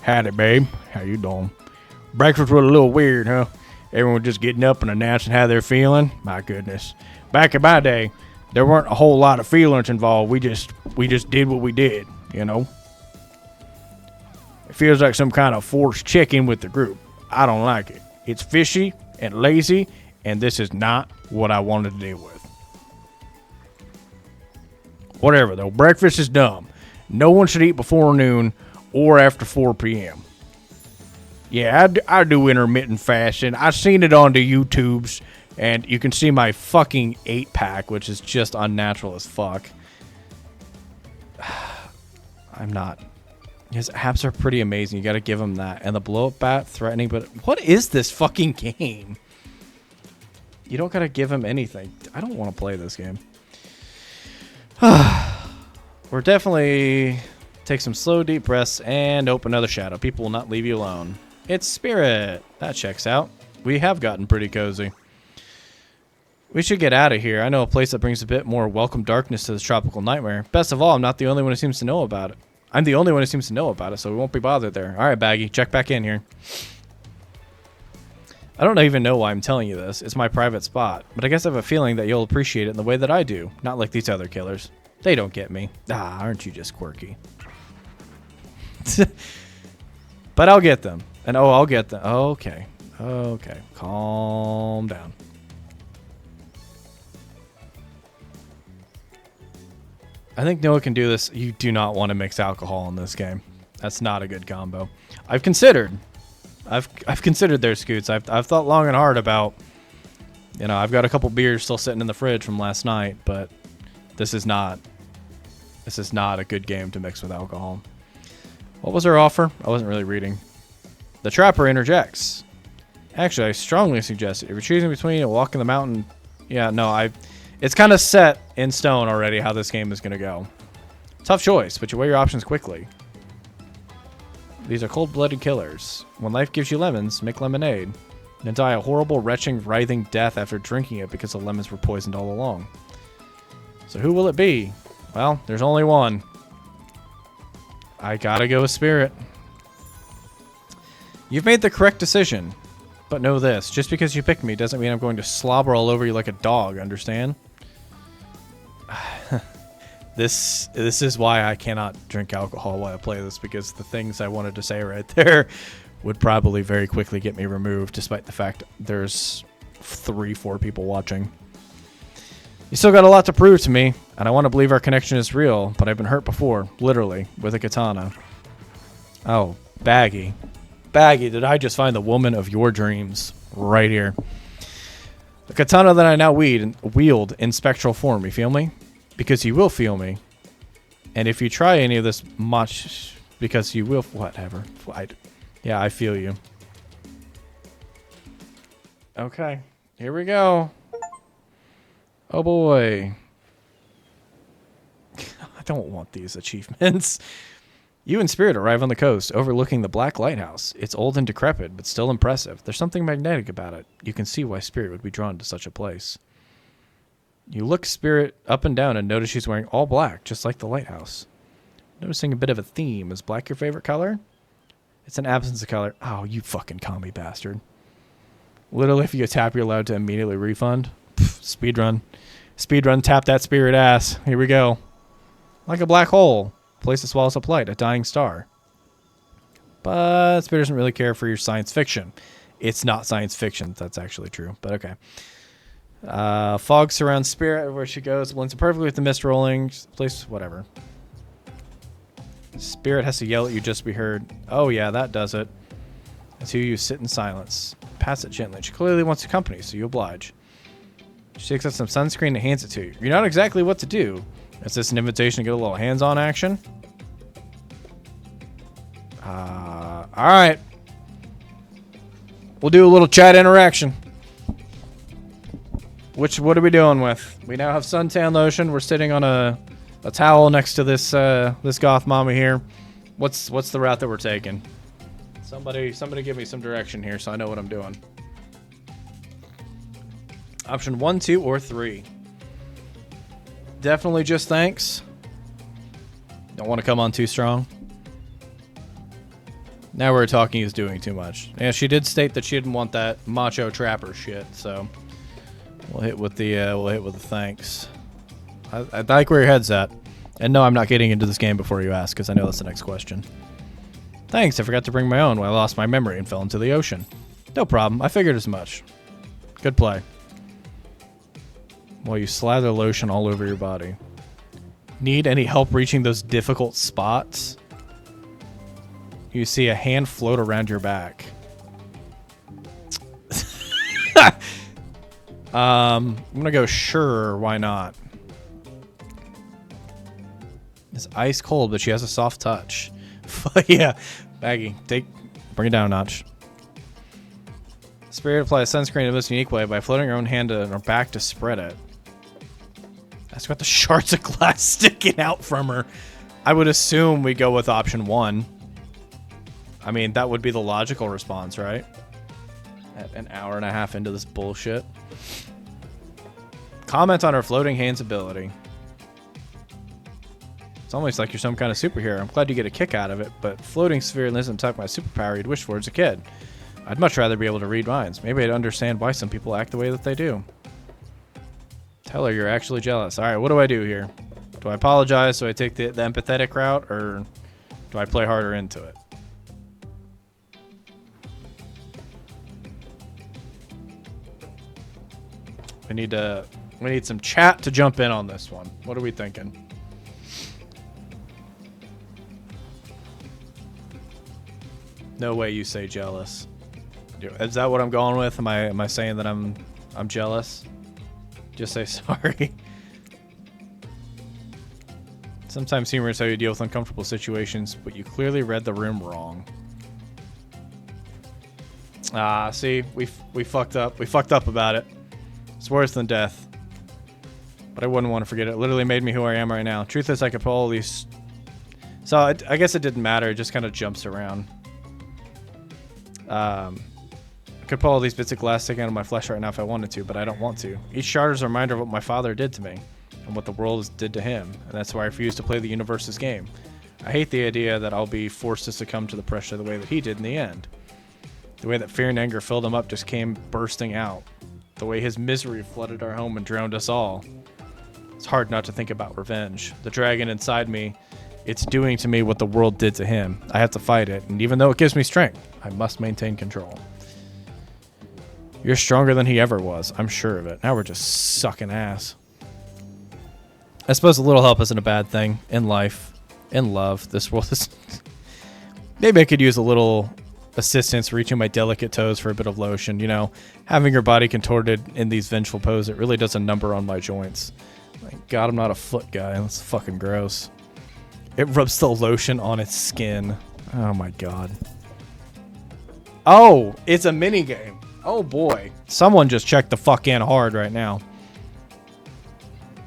[SPEAKER 1] Howdy, babe. How you doing? Breakfast was a little weird, huh? Everyone just getting up and announcing how they're feeling. My goodness. Back in my day, there weren't a whole lot of feelings involved. We just did what we did, you know? It feels like some kind of forced check-in with the group. I don't like it. It's fishy and lazy, and this is not what I wanted to deal with. Whatever, though. Breakfast is dumb. No one should eat before noon or after 4 p.m. Yeah, I do intermittent fasting. I've seen it on the YouTubes, and you can see my fucking 8-pack, which is just unnatural as fuck. I'm not. His apps are pretty amazing. You got to give him that. And the blow-up bat, threatening, but what is this fucking game? You don't got to give him anything. I don't want to play this game. We're definitely... Take some slow, deep breaths and open another shadow. People will not leave you alone. It's Spirit. That checks out. We have gotten pretty cozy. We should get out of here. I know a place that brings a bit more welcome darkness to this tropical nightmare. Best of all, I'm not the only one who seems to know about it. I'm the only one who seems to know about it, so we won't be bothered there. All right, Baggy, check back in here. I don't even know why I'm telling you this. It's my private spot. But I guess I have a feeling that you'll appreciate it in the way that I do. Not like these other killers. They don't get me. Ah, aren't you just quirky? But I'll get them. And oh, I'll get them. Okay. Okay. Calm down. I think Noah can do this. You do not want to mix alcohol in this game. That's not a good combo. I've considered their scoots. I've thought long and hard about, you know, I've got a couple beers still sitting in the fridge from last night, but this is not a good game to mix with alcohol. What was her offer? I wasn't really reading. The Trapper interjects. Actually, I strongly suggest it. If you're choosing between a walk in the mountain... Yeah, no, it's kind of set in stone already how this game is going to go. Tough choice, but you weigh your options quickly. These are cold-blooded killers. When life gives you lemons, make lemonade. And die a horrible, retching, writhing death after drinking it because the lemons were poisoned all along. So who will it be? Well, there's only one. I gotta go with Spirit. You've made the correct decision. But know this, just because you picked me doesn't mean I'm going to slobber all over you like a dog, understand? This is why I cannot drink alcohol while I play this, because the things I wanted to say right there would probably very quickly get me removed, despite the fact there's 3-4 people watching. You still got a lot to prove to me, and I want to believe our connection is real, but I've been hurt before, literally, with a katana. Oh, Baggy. Baggy, did I just find the woman of your dreams right here? The katana that I now wield in spectral form, you feel me? Because you will feel me. And if you try any of this much, because you will, whatever. Yeah, I feel you. Okay, here we go. Oh boy. I don't want these achievements. You and Spirit arrive on the coast, overlooking the Black Lighthouse. It's old and decrepit, but still impressive. There's something magnetic about it. You can see why Spirit would be drawn to such a place. You look Spirit up and down and notice she's wearing all black, just like the lighthouse. Noticing a bit of a theme. Is black your favorite color? It's an absence of color. Oh, you fucking commie bastard. Literally, if you tap, you're allowed to immediately refund. Speedrun. Speedrun, tap that Spirit ass. Here we go. Like a black hole. Place that swallows up light, a dying star. But Spirit doesn't really care for your science fiction. It's not science fiction. That's actually true, but okay. Fog surrounds Spirit everywhere she goes. Blends perfectly with the mist rolling. Place, whatever. Spirit has to yell at you just to be heard. Oh yeah, that does it. The two of you sit in silence. Pass it gently. She clearly wants company, so you oblige. She takes out some sunscreen and hands it to you. You're not exactly what to do. Is this an invitation to get a little hands-on action? Alright. We'll do a little chat interaction. What are we doing with? We now have suntan lotion. We're sitting on a towel next to this this goth mama here. What's the route that we're taking? Somebody give me some direction here so I know what I'm doing. Option 1, 2, or 3. Definitely just thanks. Don't want to come on too strong. Now we're talking is doing too much. Yeah, she did state that she didn't want that macho trapper shit, so we'll hit with the thanks. I like where your head's at. And no, I'm not getting into this game before you ask, because I know that's the next question. Thanks, I forgot to bring my own when I lost my memory and fell into the ocean. No problem, I figured as much. Good play. While you slather lotion all over your body. Need any help reaching those difficult spots? You see a hand float around your back. I'm gonna go sure, why not? It's ice cold, but she has a soft touch. Yeah, Maggie, bring it down a notch. Spirit applies sunscreen in the most unique way by floating her own hand on her back to spread it. That's got the shards of glass sticking out from her. I would assume we go with option 1. I mean, that would be the logical response, right? At an hour and a half into this bullshit. Comment on her floating hands ability. It's almost like you're some kind of superhero. I'm glad you get a kick out of it, but floating sphere isn't the type of my superpower you'd wish for as a kid. I'd much rather be able to read minds. Maybe I'd understand why some people act the way that they do. Tell her you're actually jealous. Alright, what do I do here? Do I apologize? Do I take the empathetic route, or do I play harder into it? We need some chat to jump in on this one. What are we thinking? No way you say jealous. Is that what I'm going with? Am I saying that I'm jealous? Just say sorry. Sometimes humor is how you deal with uncomfortable situations, but you clearly read the room wrong. Ah, see, we fucked up. We fucked up about it. It's worse than death. But I wouldn't want to forget it. It literally made me who I am right now. Truth is, I could pull all these... So, I guess it didn't matter. It just kind of jumps around. I could pull all these bits of glass sticking out of my flesh right now if I wanted to, but I don't want to. Each shard is a reminder of what my father did to me, and what the world did to him, and that's why I refuse to play the universe's game. I hate the idea that I'll be forced to succumb to the pressure the way that he did in the end. The way that fear and anger filled him up just came bursting out. The way his misery flooded our home and drowned us all. It's hard not to think about revenge. The dragon inside me, it's doing to me what the world did to him. I have to fight it, and even though it gives me strength, I must maintain control. You're stronger than he ever was. I'm sure of it. Now we're just sucking ass. I suppose a little help isn't a bad thing in life, in love. This world is... Maybe I could use a little assistance reaching my delicate toes for a bit of lotion. You know, having your body contorted in these vengeful poses, it really does a number on my joints. Thank God I'm not a foot guy. That's fucking gross. It rubs the lotion on its skin. Oh my God. Oh, it's a mini game. Oh boy. Someone just checked the fuck in hard right now.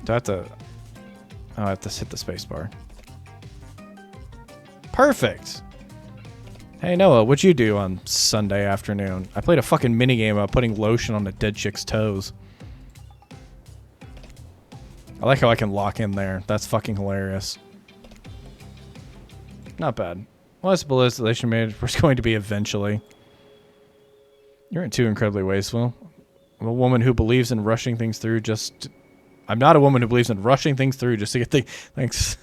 [SPEAKER 1] Do I have to... Oh, I have to hit the space bar. Perfect. Hey Noah, what'd you do on Sunday afternoon? I played a fucking minigame about putting lotion on a dead chick's toes. I like how I can lock in there. That's fucking hilarious. Not bad. Well, I suppose relation manager was going to be eventually. You aren't too incredibly wasteful. I'm a woman who believes in rushing things through just... I'm not a woman who believes in rushing things through just to get things... Thanks.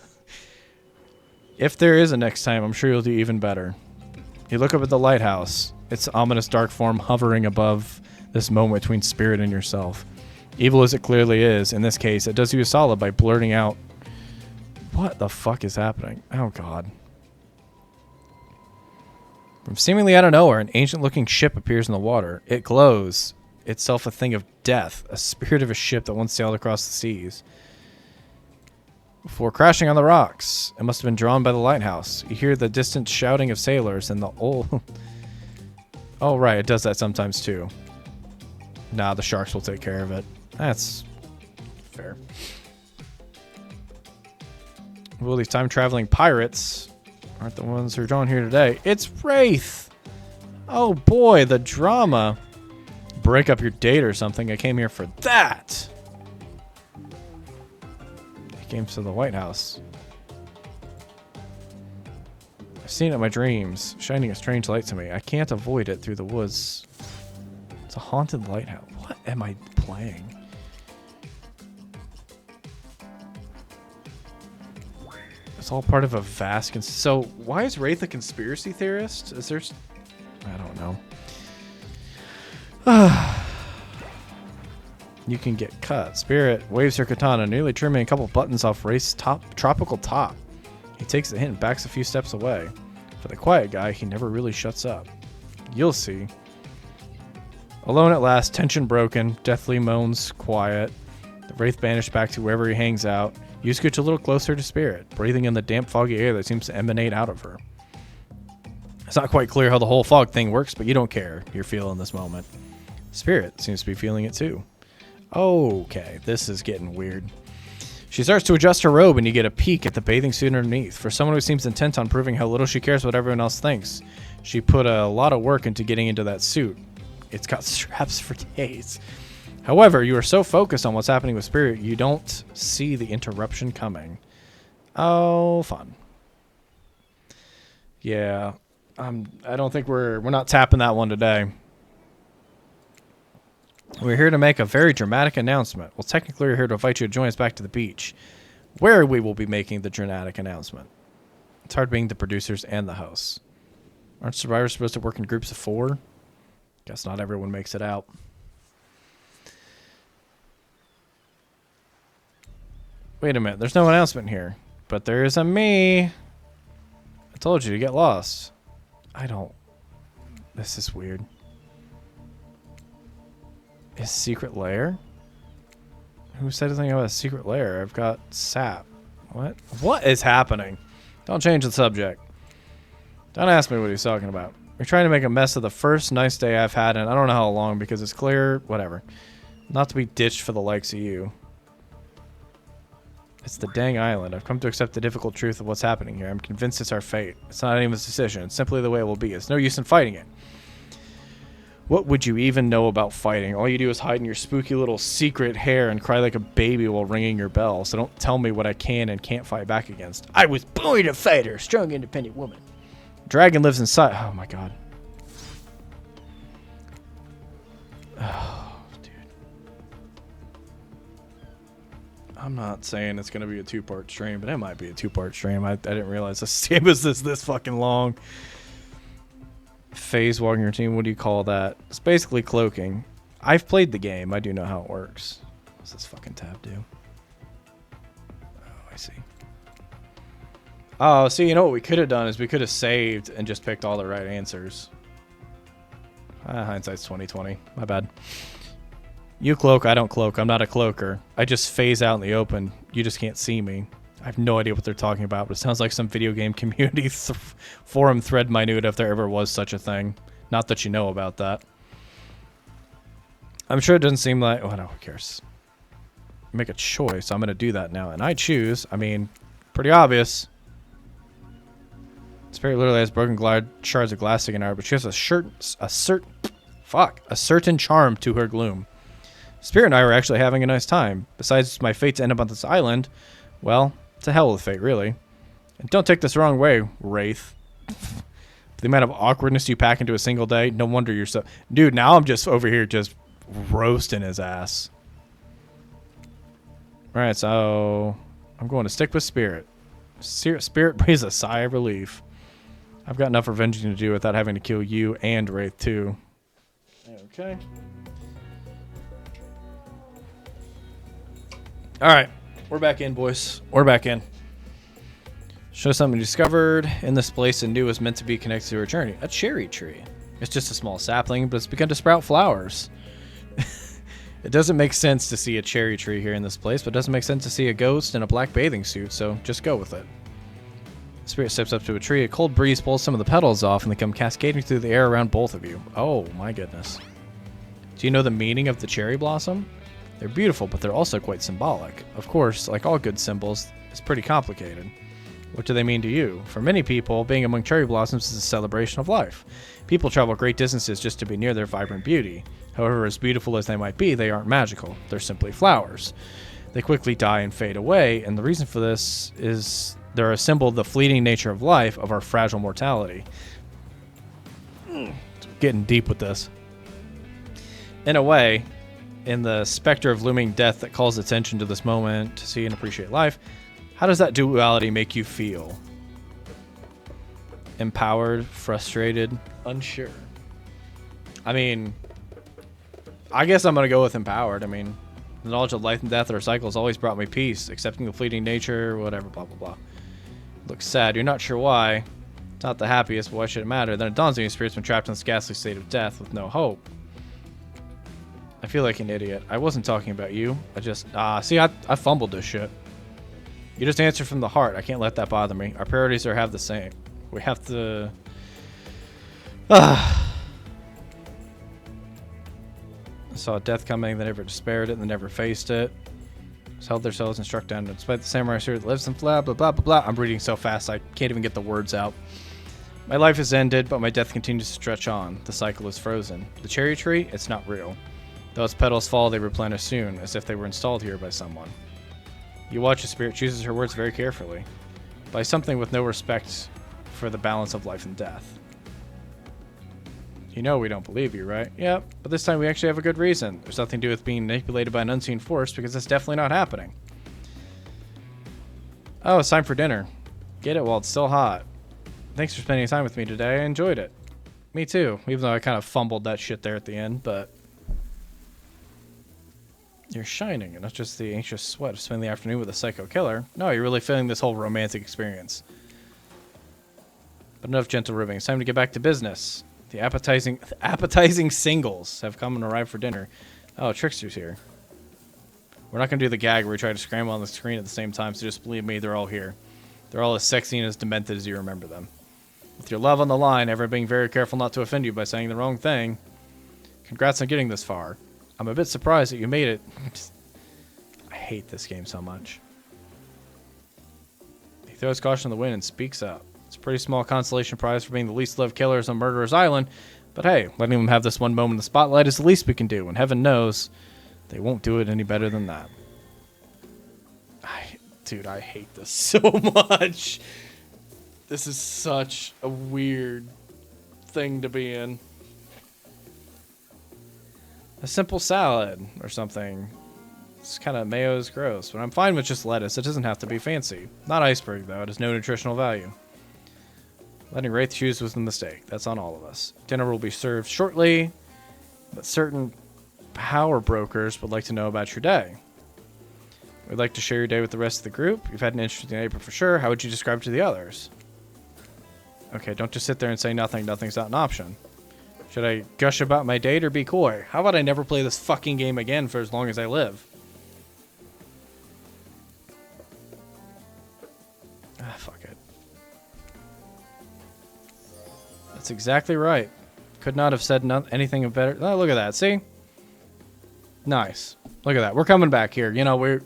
[SPEAKER 1] If there is a next time, I'm sure you'll do even better. You look up at the lighthouse. Its ominous dark form hovering above this moment between spirit and yourself. Evil as it clearly is, in this case, it does you a solid by blurting out... What the fuck is happening? Oh, God. From seemingly out of nowhere, an ancient-looking ship appears in the water. It glows, itself a thing of death, a spirit of a ship that once sailed across the seas. Before crashing on the rocks, it must have been drawn by the lighthouse. You hear the distant shouting of sailors and the old... Oh, right, it does that sometimes, too. Nah, the sharks will take care of it. That's fair. Well, these time-traveling pirates aren't the ones who are drawn here today. It's Wraith! Oh, boy, the drama. Break up your date or something. I came here for that! Came to the White House. I've seen it in my dreams, shining a strange light to me. I can't avoid it through the woods. It's a haunted lighthouse. What am I playing? It's all part of a vast... So, why is Wraith a conspiracy theorist? Is there... I don't know. You can get cut. Spirit waves her katana, nearly trimming a couple buttons off Wraith's tropical top. He takes the hint and backs a few steps away. For the quiet guy, he never really shuts up. You'll see. Alone at last, tension broken, deathly moans quiet. The Wraith banished back to wherever he hangs out. You scooch a little closer to Spirit, breathing in the damp, foggy air that seems to emanate out of her. It's not quite clear how the whole fog thing works, but you don't care. You're feeling this moment. Spirit seems to be feeling it too. Okay, this is getting weird. She starts to adjust her robe and you get a peek at the bathing suit underneath. For someone who seems intent on proving how little she cares what everyone else thinks, she put a lot of work into getting into that suit. It's got straps for days. However, you are so focused on what's happening with Spirit, you don't see the interruption coming. Oh, fun. Yeah, I don't think we're not tapping that one today. We're here to make a very dramatic announcement. Well, technically, we're here to invite you to join us back to the beach, where we will be making the dramatic announcement. It's hard being the producers and the hosts. Aren't survivors supposed to work in groups of 4? Guess not everyone makes it out. Wait a minute, there's no announcement here. But there is a me. I told you to get lost. This is weird. His secret lair? Who said anything about a secret lair? I've got sap. What? What is happening? Don't change the subject. Don't ask me what he's talking about. We're trying to make a mess of the first nice day I've had in I don't know how long because it's clear, whatever. Not to be ditched for the likes of you. It's the dang island. I've come to accept the difficult truth of what's happening here. I'm convinced it's our fate. It's not anyone's decision. It's simply the way it will be. It's no use in fighting it. What would you even know about fighting? All you do is hide in your spooky little secret hair and cry like a baby while ringing your bell. So don't tell me what I can and can't fight back against. I was born a fighter, strong, independent woman. Dragon lives inside. Oh my god. Oh, dude. I'm not saying it's gonna be a 2-part stream, but it might be a 2-part stream. I didn't realize this game was this fucking long. Phase walking routine, what do you call that? It's basically cloaking. I've played the game. I do know how it works. What's this fucking tab do? Oh, I see. Oh, see, you know what we could have done is we could have saved and just picked all the right answers. Hindsight's 2020. My bad. You cloak, I don't cloak. I'm not a cloaker. I just phase out in the open. You just can't see me. I have no idea what they're talking about, but it sounds like some video game community forum thread minute if there ever was such a thing. Not that you know about that. I'm sure it doesn't seem like... Oh, no, who cares? Make a choice. I'm going to do that now. And I choose... I mean, pretty obvious. Spirit literally has broken shards of glass sticking out, but she has a certain charm to her gloom. Spirit and I were actually having a nice time. Besides my fate to end up on this island, well, to hell with fate, really. And don't take this the wrong way, Wraith. The amount of awkwardness you pack into a single day, no wonder you're so... Dude, now I'm just over here just roasting his ass. Alright, so... I'm going to stick with Spirit. Spirit breathes a sigh of relief. I've got enough revenging to do without having to kill you and Wraith, too. Okay. Alright, we're back in, boys. We're back in. Show something discovered in this place and knew was meant to be connected to our journey. A cherry tree. It's just a small sapling, but it's begun to sprout flowers. It doesn't make sense to see a cherry tree here in this place, but it doesn't make sense to see a ghost in a black bathing suit, so just go with it. The Spirit steps up to a tree. A cold breeze pulls some of the petals off, and they come cascading through the air around both of you. Oh, my goodness. Do you know the meaning of the cherry blossom? They're beautiful, but they're also quite symbolic. Of course, like all good symbols, it's pretty complicated. What do they mean to you? For many people, being among cherry blossoms is a celebration of life. People travel great distances just to be near their vibrant beauty. However, as beautiful as they might be, they aren't magical. They're simply flowers. They quickly die and fade away, and the reason for this is they're a symbol of the fleeting nature of life, of our fragile mortality. Getting deep with this. In a way, in the specter of looming death that calls attention to this moment to see and appreciate life, how does that duality make you feel? Empowered, frustrated, unsure. I mean, I guess I'm going to go with empowered. I mean, the knowledge of life and death or cycles always brought me peace, accepting the fleeting nature, whatever, blah, blah, blah. Looks sad. You're not sure why. It's not the happiest, but why should it matter? Then it dawns on you, Spirit's been trapped in this ghastly state of death with no hope. I feel like an idiot. I wasn't talking about you. I just... see, I fumbled this shit. You just answer from the heart. I can't let that bother me. Our priorities have the same. We have to... I saw death coming, they never despaired it, and they never faced it. Just held their souls and struck down. Despite the samurai spirit that lives in blah, blah, blah, blah, blah. I'm reading so fast I can't even get the words out. My life is ended, but my death continues to stretch on. The cycle is frozen. The cherry tree? It's not real. Though its petals fall, they replenish soon, as if they were installed here by someone. You watch a spirit chooses her words very carefully. By something with no respect for the balance of life and death. You know we don't believe you, right? Yep, but this time we actually have a good reason. There's nothing to do with being manipulated by an unseen force, because that's definitely not happening. Oh, it's time for dinner. Get it while it's still hot. Thanks for spending time with me today. I enjoyed it. Me too, even though I kind of fumbled that shit there at the end, but... You're shining, and not just the anxious sweat of spending the afternoon with a psycho killer. No, you're really feeling this whole romantic experience. But enough gentle ribbing. It's time to get back to business. The appetizing singles have come and arrived for dinner. Oh, Trickster's here. We're not going to do the gag where we try to scramble on the screen at the same time, so just believe me, they're all here. They're all as sexy and as demented as you remember them. With your love on the line, ever being very careful not to offend you by saying the wrong thing. Congrats on getting this far. I'm a bit surprised that you made it. I hate this game so much. He throws caution in the wind and speaks up. It's a pretty small consolation prize for being the least loved killers on Murderer's Island, but hey, letting them have this one moment in the spotlight is the least we can do, and heaven knows they won't do it any better than that. Dude, I hate this so much. This is such a weird thing to be in. A simple salad or something. It's kind of mayo is gross, but I'm fine with just lettuce. It doesn't have to be fancy. Not iceberg, though. It has no nutritional value. Letting Wraith choose was a mistake. That's on all of us. Dinner will be served shortly, but certain power brokers would like to know about your day. We'd like to share your day with the rest of the group. You've had an interesting day, but for sure, how would you describe it to the others? Okay, don't just sit there and say nothing. Nothing's not an option. Should I gush about my date or be coy? How about I never play this fucking game again for as long as I live? Ah, fuck it. That's exactly right. Could not have said anything better. Oh, look at that. See? Nice. Look at that. We're coming back here. You know,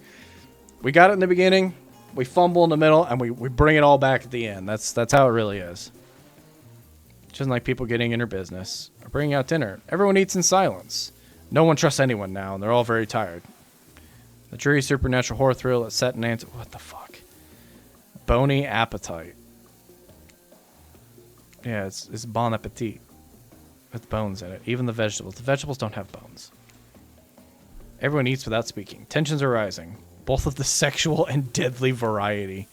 [SPEAKER 1] we got it in the beginning, we fumble in the middle, and we bring it all back at the end. That's how it really is. Just like people getting in their business or bringing out dinner. Everyone eats in silence. No one trusts anyone now, and they're all very tired. The dreary supernatural horror thrill that's set in answer. What the fuck? Bony appetite. Yeah, it's bon appetit. With bones in it. Even the vegetables. The vegetables don't have bones. Everyone eats without speaking. Tensions are rising. Both of the sexual and deadly variety.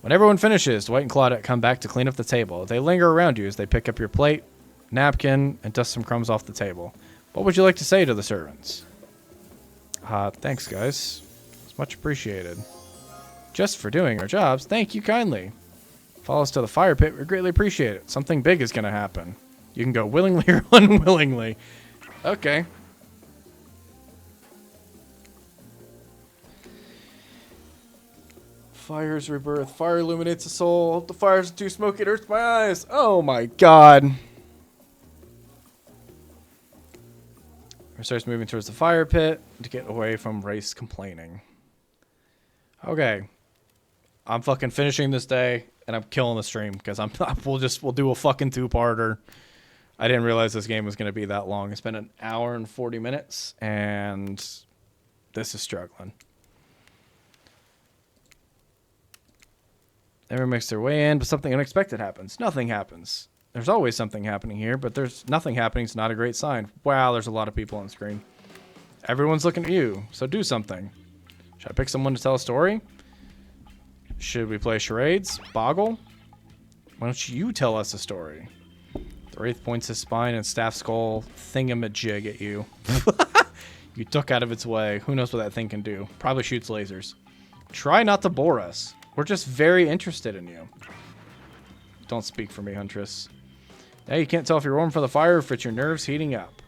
[SPEAKER 1] When everyone finishes, Dwight and Claudette come back to clean up the table. They linger around you as they pick up your plate, napkin, and dust some crumbs off the table. What would you like to say to the servants? Thanks, guys. It's much appreciated. Just for doing our jobs, thank you kindly. Follow us to the fire pit. We greatly appreciate it. Something big is going to happen. You can go willingly or unwillingly. Okay. Fire's rebirth. Fire illuminates the soul. Hope the fire's too smoky. It hurts my eyes. Oh my god. He starts moving towards the fire pit to get away from Race complaining. Okay. I'm fucking finishing this day and I'm killing the stream because we'll do a fucking two-parter. I didn't realize this game was going to be that long. It's been an hour and 40 minutes and this is struggling. Everyone makes their way in, but something unexpected happens. Nothing happens. There's always something happening here, but there's nothing happening. It's not a great sign. Wow, there's a lot of people on screen. Everyone's looking at you, so do something. Should I pick someone to tell a story? Should we play charades? Boggle? Why don't you tell us a story? The Wraith points his spine and staff skull thingamajig at you. You duck out of its way. Who knows what that thing can do? Probably shoots lasers. Try not to bore us. We're just very interested in you. Don't speak for me, Huntress. Now you can't tell if you're warm for the fire or if it's your nerves heating up.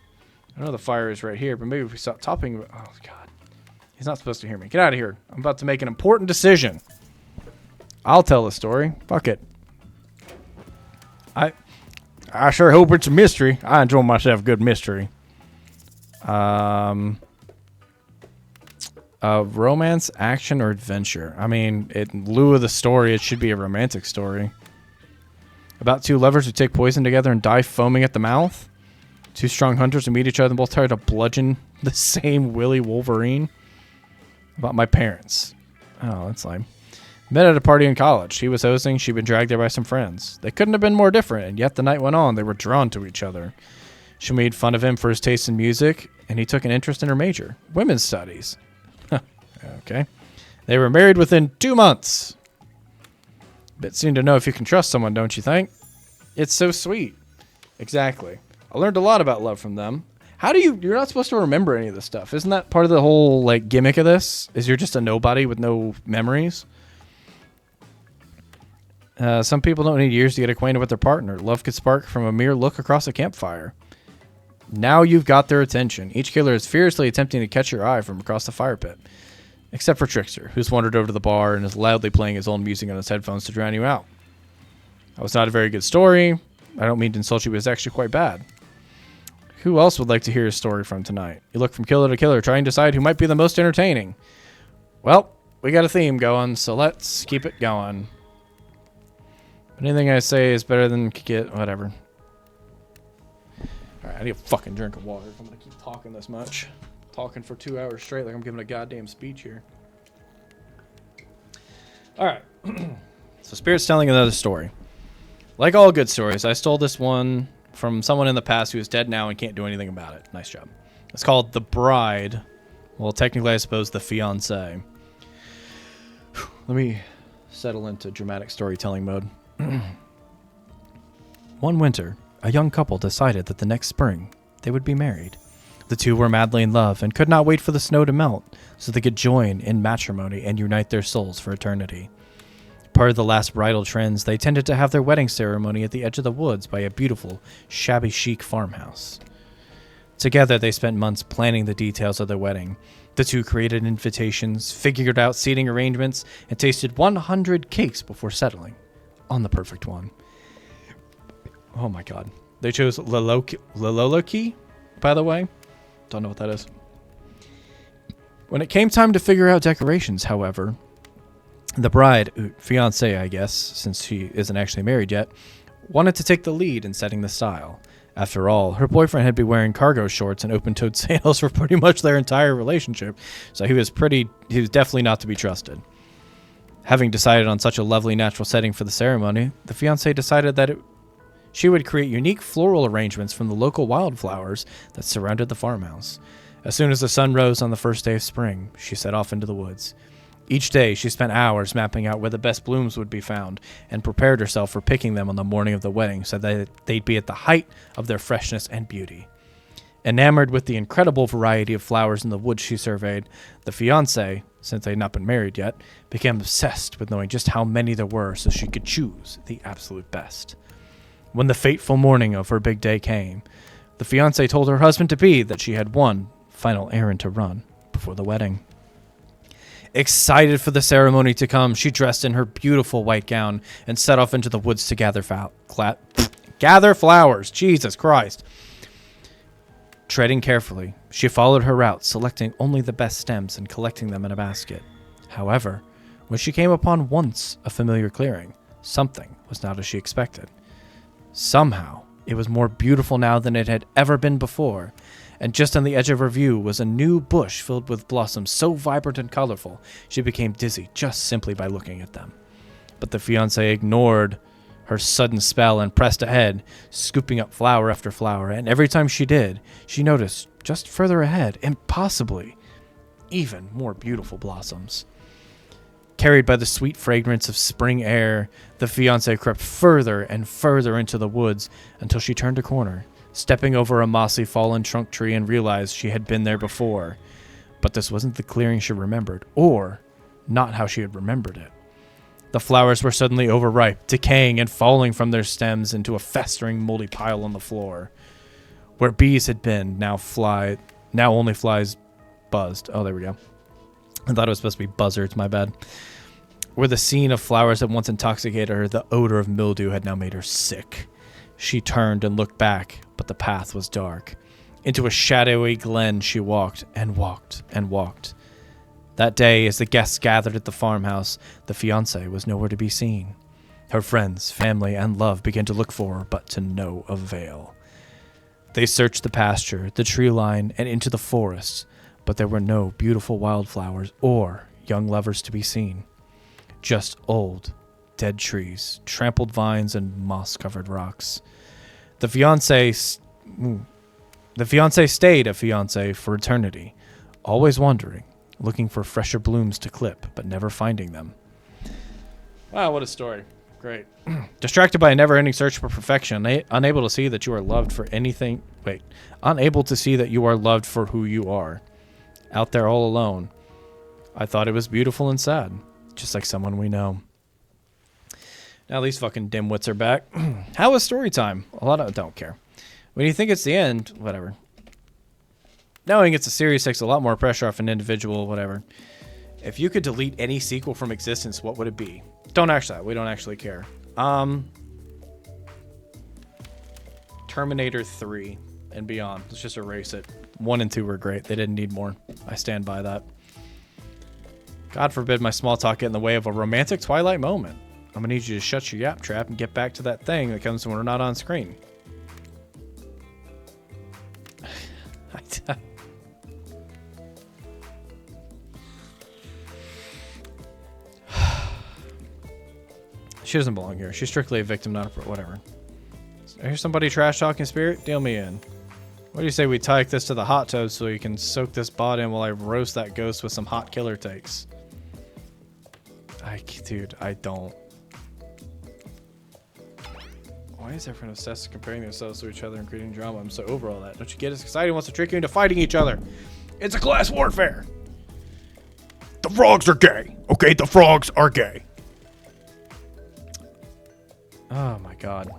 [SPEAKER 1] I know the fire is right here, but maybe if we stop topping... Oh, God. He's not supposed to hear me. Get out of here. I'm about to make an important decision. I'll tell the story. Fuck it. I sure hope it's a mystery. I enjoy myself a good mystery. Romance, action, or adventure. I mean, in lieu of the story, it should be a romantic story. About two lovers who take poison together and die foaming at the mouth. Two strong hunters who meet each other and both try to bludgeon the same Willy Wolverine. About my parents. Oh, that's lame. Met at a party in college. He was hosting. She'd been dragged there by some friends. They couldn't have been more different, and yet the night went on. They were drawn to each other. She made fun of him for his taste in music, and he took an interest in her major, women's studies. Okay. They were married within 2 months. Bit soon to know if you can trust someone, don't you think? It's so sweet. Exactly. I learned a lot about love from them. How do you're not supposed to remember any of this stuff. Isn't that part of the whole, like, gimmick of this? Is you're just a nobody with no memories? Some people don't need years to get acquainted with their partner. Love could spark from a mere look across a campfire. Now you've got their attention. Each killer is fiercely attempting to catch your eye from across the fire pit. Except for Trickster, who's wandered over to the bar and is loudly playing his own music on his headphones to drown you out. That was not a very good story. I don't mean to insult you, but it's actually quite bad. Who else would like to hear his story from tonight? You look from killer to killer, trying to decide who might be the most entertaining. Well, we got a theme going, so let's keep it going. Anything I say is better than get whatever. Alright, I need a fucking drink of water if I'm gonna keep talking this much. Talking for 2 hours straight like I'm giving a goddamn speech here. Alright. So Spirit's telling another story. Like all good stories, I stole this one from someone in the past who is dead now and can't do anything about it. Nice job. It's called The Bride. Well, technically, I suppose The Fiancé. Let me settle into dramatic storytelling mode. One winter, a young couple decided that the next spring they would be married. The two were madly in love and could not wait for the snow to melt so they could join in matrimony and unite their souls for eternity. part of the last bridal trends, they tended to have their wedding ceremony at the edge of the woods by a beautiful, shabby chic farmhouse. Together, they spent months planning the details of their wedding. The two created invitations, figured out seating arrangements, and tasted 100 cakes before settling on the perfect one. Oh my god. They chose Liloloki, by the way. Don't know what that is. When it came time to figure out decorations, however, the bride, fiancé I guess, since she isn't actually married yet, wanted to take the lead in setting the style. After all, her boyfriend had been wearing cargo shorts and open-toed sandals for pretty much their entire relationship, so he was definitely not to be trusted. Having decided on such a lovely natural setting for the ceremony, the fiancé decided that she would create unique floral arrangements from the local wildflowers that surrounded the farmhouse. As soon as the sun rose on the first day of spring, she set off into the woods. Each day, she spent hours mapping out where the best blooms would be found and prepared herself for picking them on the morning of the wedding so that they'd be at the height of their freshness and beauty. Enamored with the incredible variety of flowers in the woods she surveyed, the fiancé, since they had not been married yet, became obsessed with knowing just how many there were so she could choose the absolute best. When the fateful morning of her big day came, the fiancé told her husband-to-be that she had one final errand to run before the wedding. Excited for the ceremony to come, she dressed in her beautiful white gown and set off into the woods to gather flowers. Jesus Christ. Treading carefully, she followed her route, selecting only the best stems and collecting them in a basket. However, when she came upon once a familiar clearing, something was not as she expected. Somehow, it was more beautiful now than it had ever been before, and just on the edge of her view was a new bush filled with blossoms so vibrant and colorful, she became dizzy just simply by looking at them. But the fiancé ignored her sudden spell and pressed ahead, scooping up flower after flower, and every time she did, she noticed just further ahead, and possibly even more beautiful blossoms. Carried by the sweet fragrance of spring air, the fiancé crept further and further into the woods until she turned a corner, stepping over a mossy fallen trunk tree and realized she had been there before. But this wasn't the clearing she remembered, or not how she had remembered it. The flowers were suddenly overripe, decaying and falling from their stems into a festering, moldy pile on the floor. Where bees had been, now only flies buzzed. Oh, there we go. I thought it was supposed to be buzzards, my bad. Where the scene of flowers that once intoxicated her, the odor of mildew had now made her sick. She turned and looked back, but the path was dark. Into a shadowy glen she walked and walked and walked. That day, as the guests gathered at the farmhouse, the fiancé was nowhere to be seen. Her friends, family, and love began to look for her, but to no avail. They searched the pasture, the tree line, and into the forest, but there were no beautiful wildflowers or young lovers to be seen. Just old, dead trees, trampled vines, and moss-covered rocks. The fiancé stayed a fiancé for eternity, always wandering, looking for fresher blooms to clip, but never finding them. Wow, what a story. Great. Distracted by a never-ending search for perfection, unable to see that you are loved for anything... unable to see that you are loved for who you are. Out there all alone. I thought it was beautiful and sad, just like someone we know. Now these fucking dimwits are back. How was story time? Don't care. When you think it's the end, whatever. Knowing it's a series takes a lot more pressure off an individual, whatever. If you could delete any sequel from existence, what would it be? We don't actually care. Terminator 3 and beyond. Let's just erase it. 1 and 2 were great. They didn't need more. I stand by that. God forbid my small talk get in the way of a romantic Twilight moment. I'm gonna need you to shut your yap trap and get back to that thing that comes when we're not on screen. She doesn't belong here. She's strictly a victim, not a whatever. I hear somebody trash talking spirit. Deal me in. What do you say we tie this to the hot tub so you can soak this bod in while I roast that ghost with some hot killer takes? Dude, I don't. Why is everyone obsessed with comparing themselves to each other and creating drama? I'm so over all that. Don't you get it? Society wants to trick you into fighting each other. It's a class warfare. The frogs are gay. Okay, the frogs are gay. Oh my god.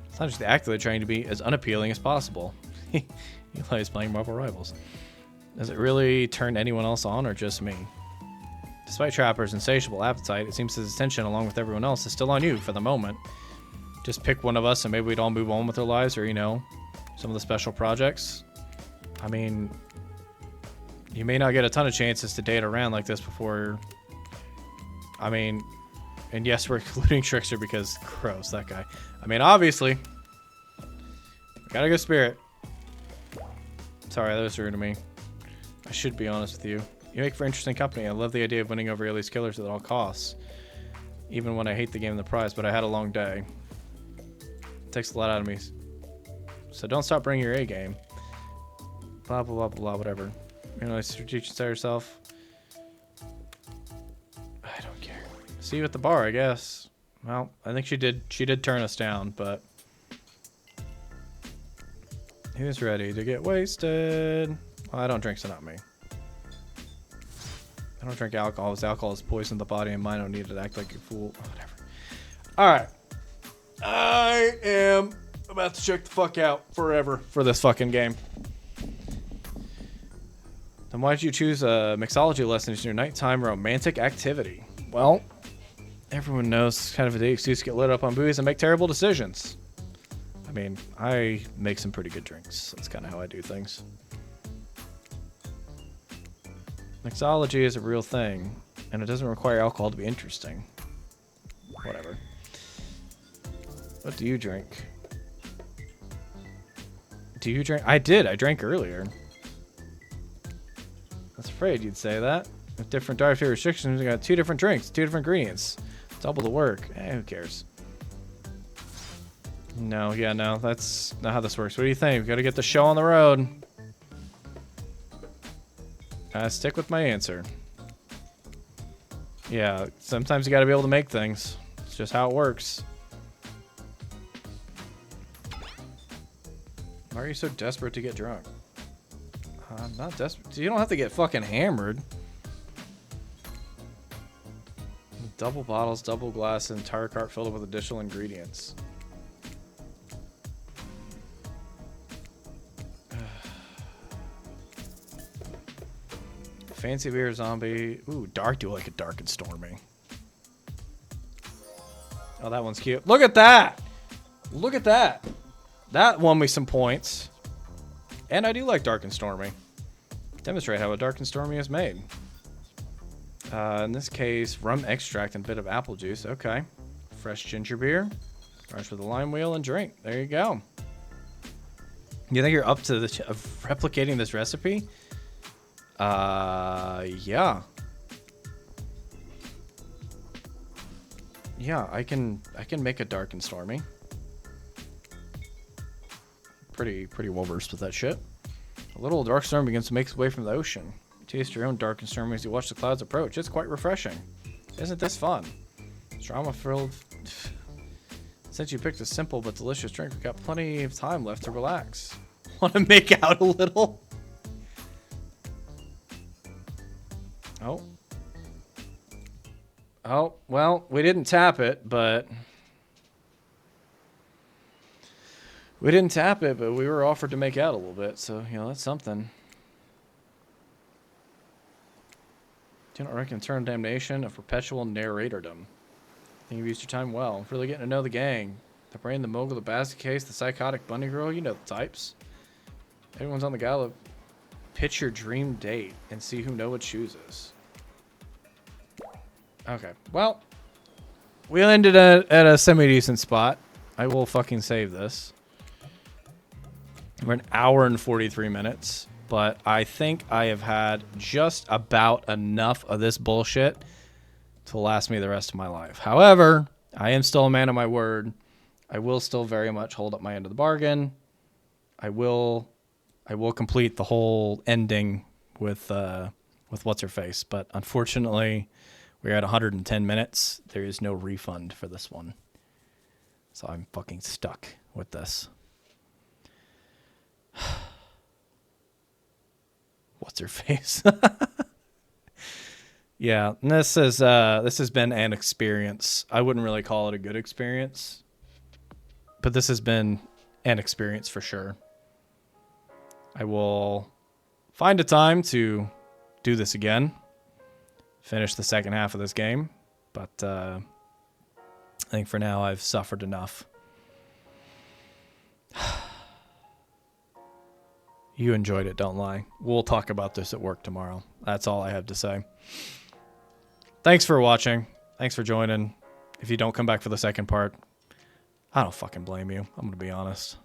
[SPEAKER 1] It's not just the act that they're trying to be as unappealing as possible. Eli is playing Marvel Rivals. Does it really turn anyone else on or just me? Despite Trapper's insatiable appetite, it seems his attention, along with everyone else, is still on you for the moment. Just pick one of us and maybe we'd all move on with our lives, or, you know, some of the special projects. I mean, you may not get a ton of chances to date around like this before. I mean, and yes, we're including Trickster because gross, that guy. I mean, obviously, got a good spirit. Sorry, that was rude of me. I should be honest with you. You make for interesting company. I love the idea of winning over Alias Killers at all costs. Even when I hate the game and the prize, but I had a long day. It takes a lot out of me. So don't stop bringing your A game. Blah, blah, blah, blah, whatever. You know, strategic to yourself. I don't care. See you at the bar, I guess. Well, I think she did turn us down, but who's ready to get wasted? Well, I don't drink, so not me. I don't drink alcohol, because alcohol has poisoned the body, and mine don't need to act like a fool. Whatever. Alright. I am about to check the fuck out forever for this fucking game. Then why did you choose a mixology lesson as your nighttime romantic activity? Well, everyone knows it's kind of a excuse to get lit up on booze and make terrible decisions. I mean, I make some pretty good drinks. That's kind of how I do things. Mixology is a real thing, and it doesn't require alcohol to be interesting. Whatever. What do you drink? Do you drink? I did. I drank earlier. I was afraid you'd say that. With different dietary restrictions, we got 2 different drinks, 2 different ingredients. Double the work. Who cares? No, yeah, no. That's not how this works. What do you think? We got to get the show on the road. I stick with my answer. Yeah, sometimes you gotta be able to make things. It's just how it works. Why are you so desperate to get drunk? I'm not desperate. You don't have to get fucking hammered. Double bottles, double glass, an entire cart filled with additional ingredients. Fancy beer, zombie. Ooh, dark. Do like a dark and stormy. Oh, that one's cute. Look at that. Look at that. That won me some points. And I do like dark and stormy. Demonstrate how a dark and stormy is made. In this case, rum extract and a bit of apple juice. Okay. Fresh ginger beer. Garnish with a lime wheel and drink. There you go. You think you're up to replicating this recipe? Yeah. Yeah, I can make a dark and stormy. Pretty well versed with that shit. A little dark storm begins to make its way from the ocean. You taste your own dark and stormy as you watch the clouds approach. It's quite refreshing. Isn't this fun? Drama-filled. Since you picked a simple but delicious drink, we've got plenty of time left to relax. Want to make out a little? Oh. Oh, well, we didn't tap it, but... We didn't tap it, but we were offered to make out a little bit, so, you know, that's something. Do not reckon eternal damnation of perpetual narratordom. I think you've used your time well. Really getting to know the gang. The brain, the mogul, the basket case, the psychotic bunny girl, you know the types. Everyone's on the gala. Pitch your dream date and see who Noah chooses. Okay, well, we ended at a semi-decent spot. I will fucking save this. We're an hour and 43 minutes, but I think I have had just about enough of this bullshit to last me the rest of my life. However, I am still a man of my word. I will still very much hold up my end of the bargain. I will complete the whole ending with what's her face, but unfortunately, we're at 110 minutes. There is no refund for this one, so I'm fucking stuck with this. What's her face? Yeah, and this has been an experience. I wouldn't really call it a good experience, But this has been an experience for sure. I will find a time to do this again. Finish the second half of this game. But I think for now I've suffered enough. You enjoyed it, don't lie. We'll talk about this at work tomorrow. That's all I have to say. Thanks for watching. Thanks for joining. If you don't come back for the second part, I don't fucking blame you. I'm going to be honest.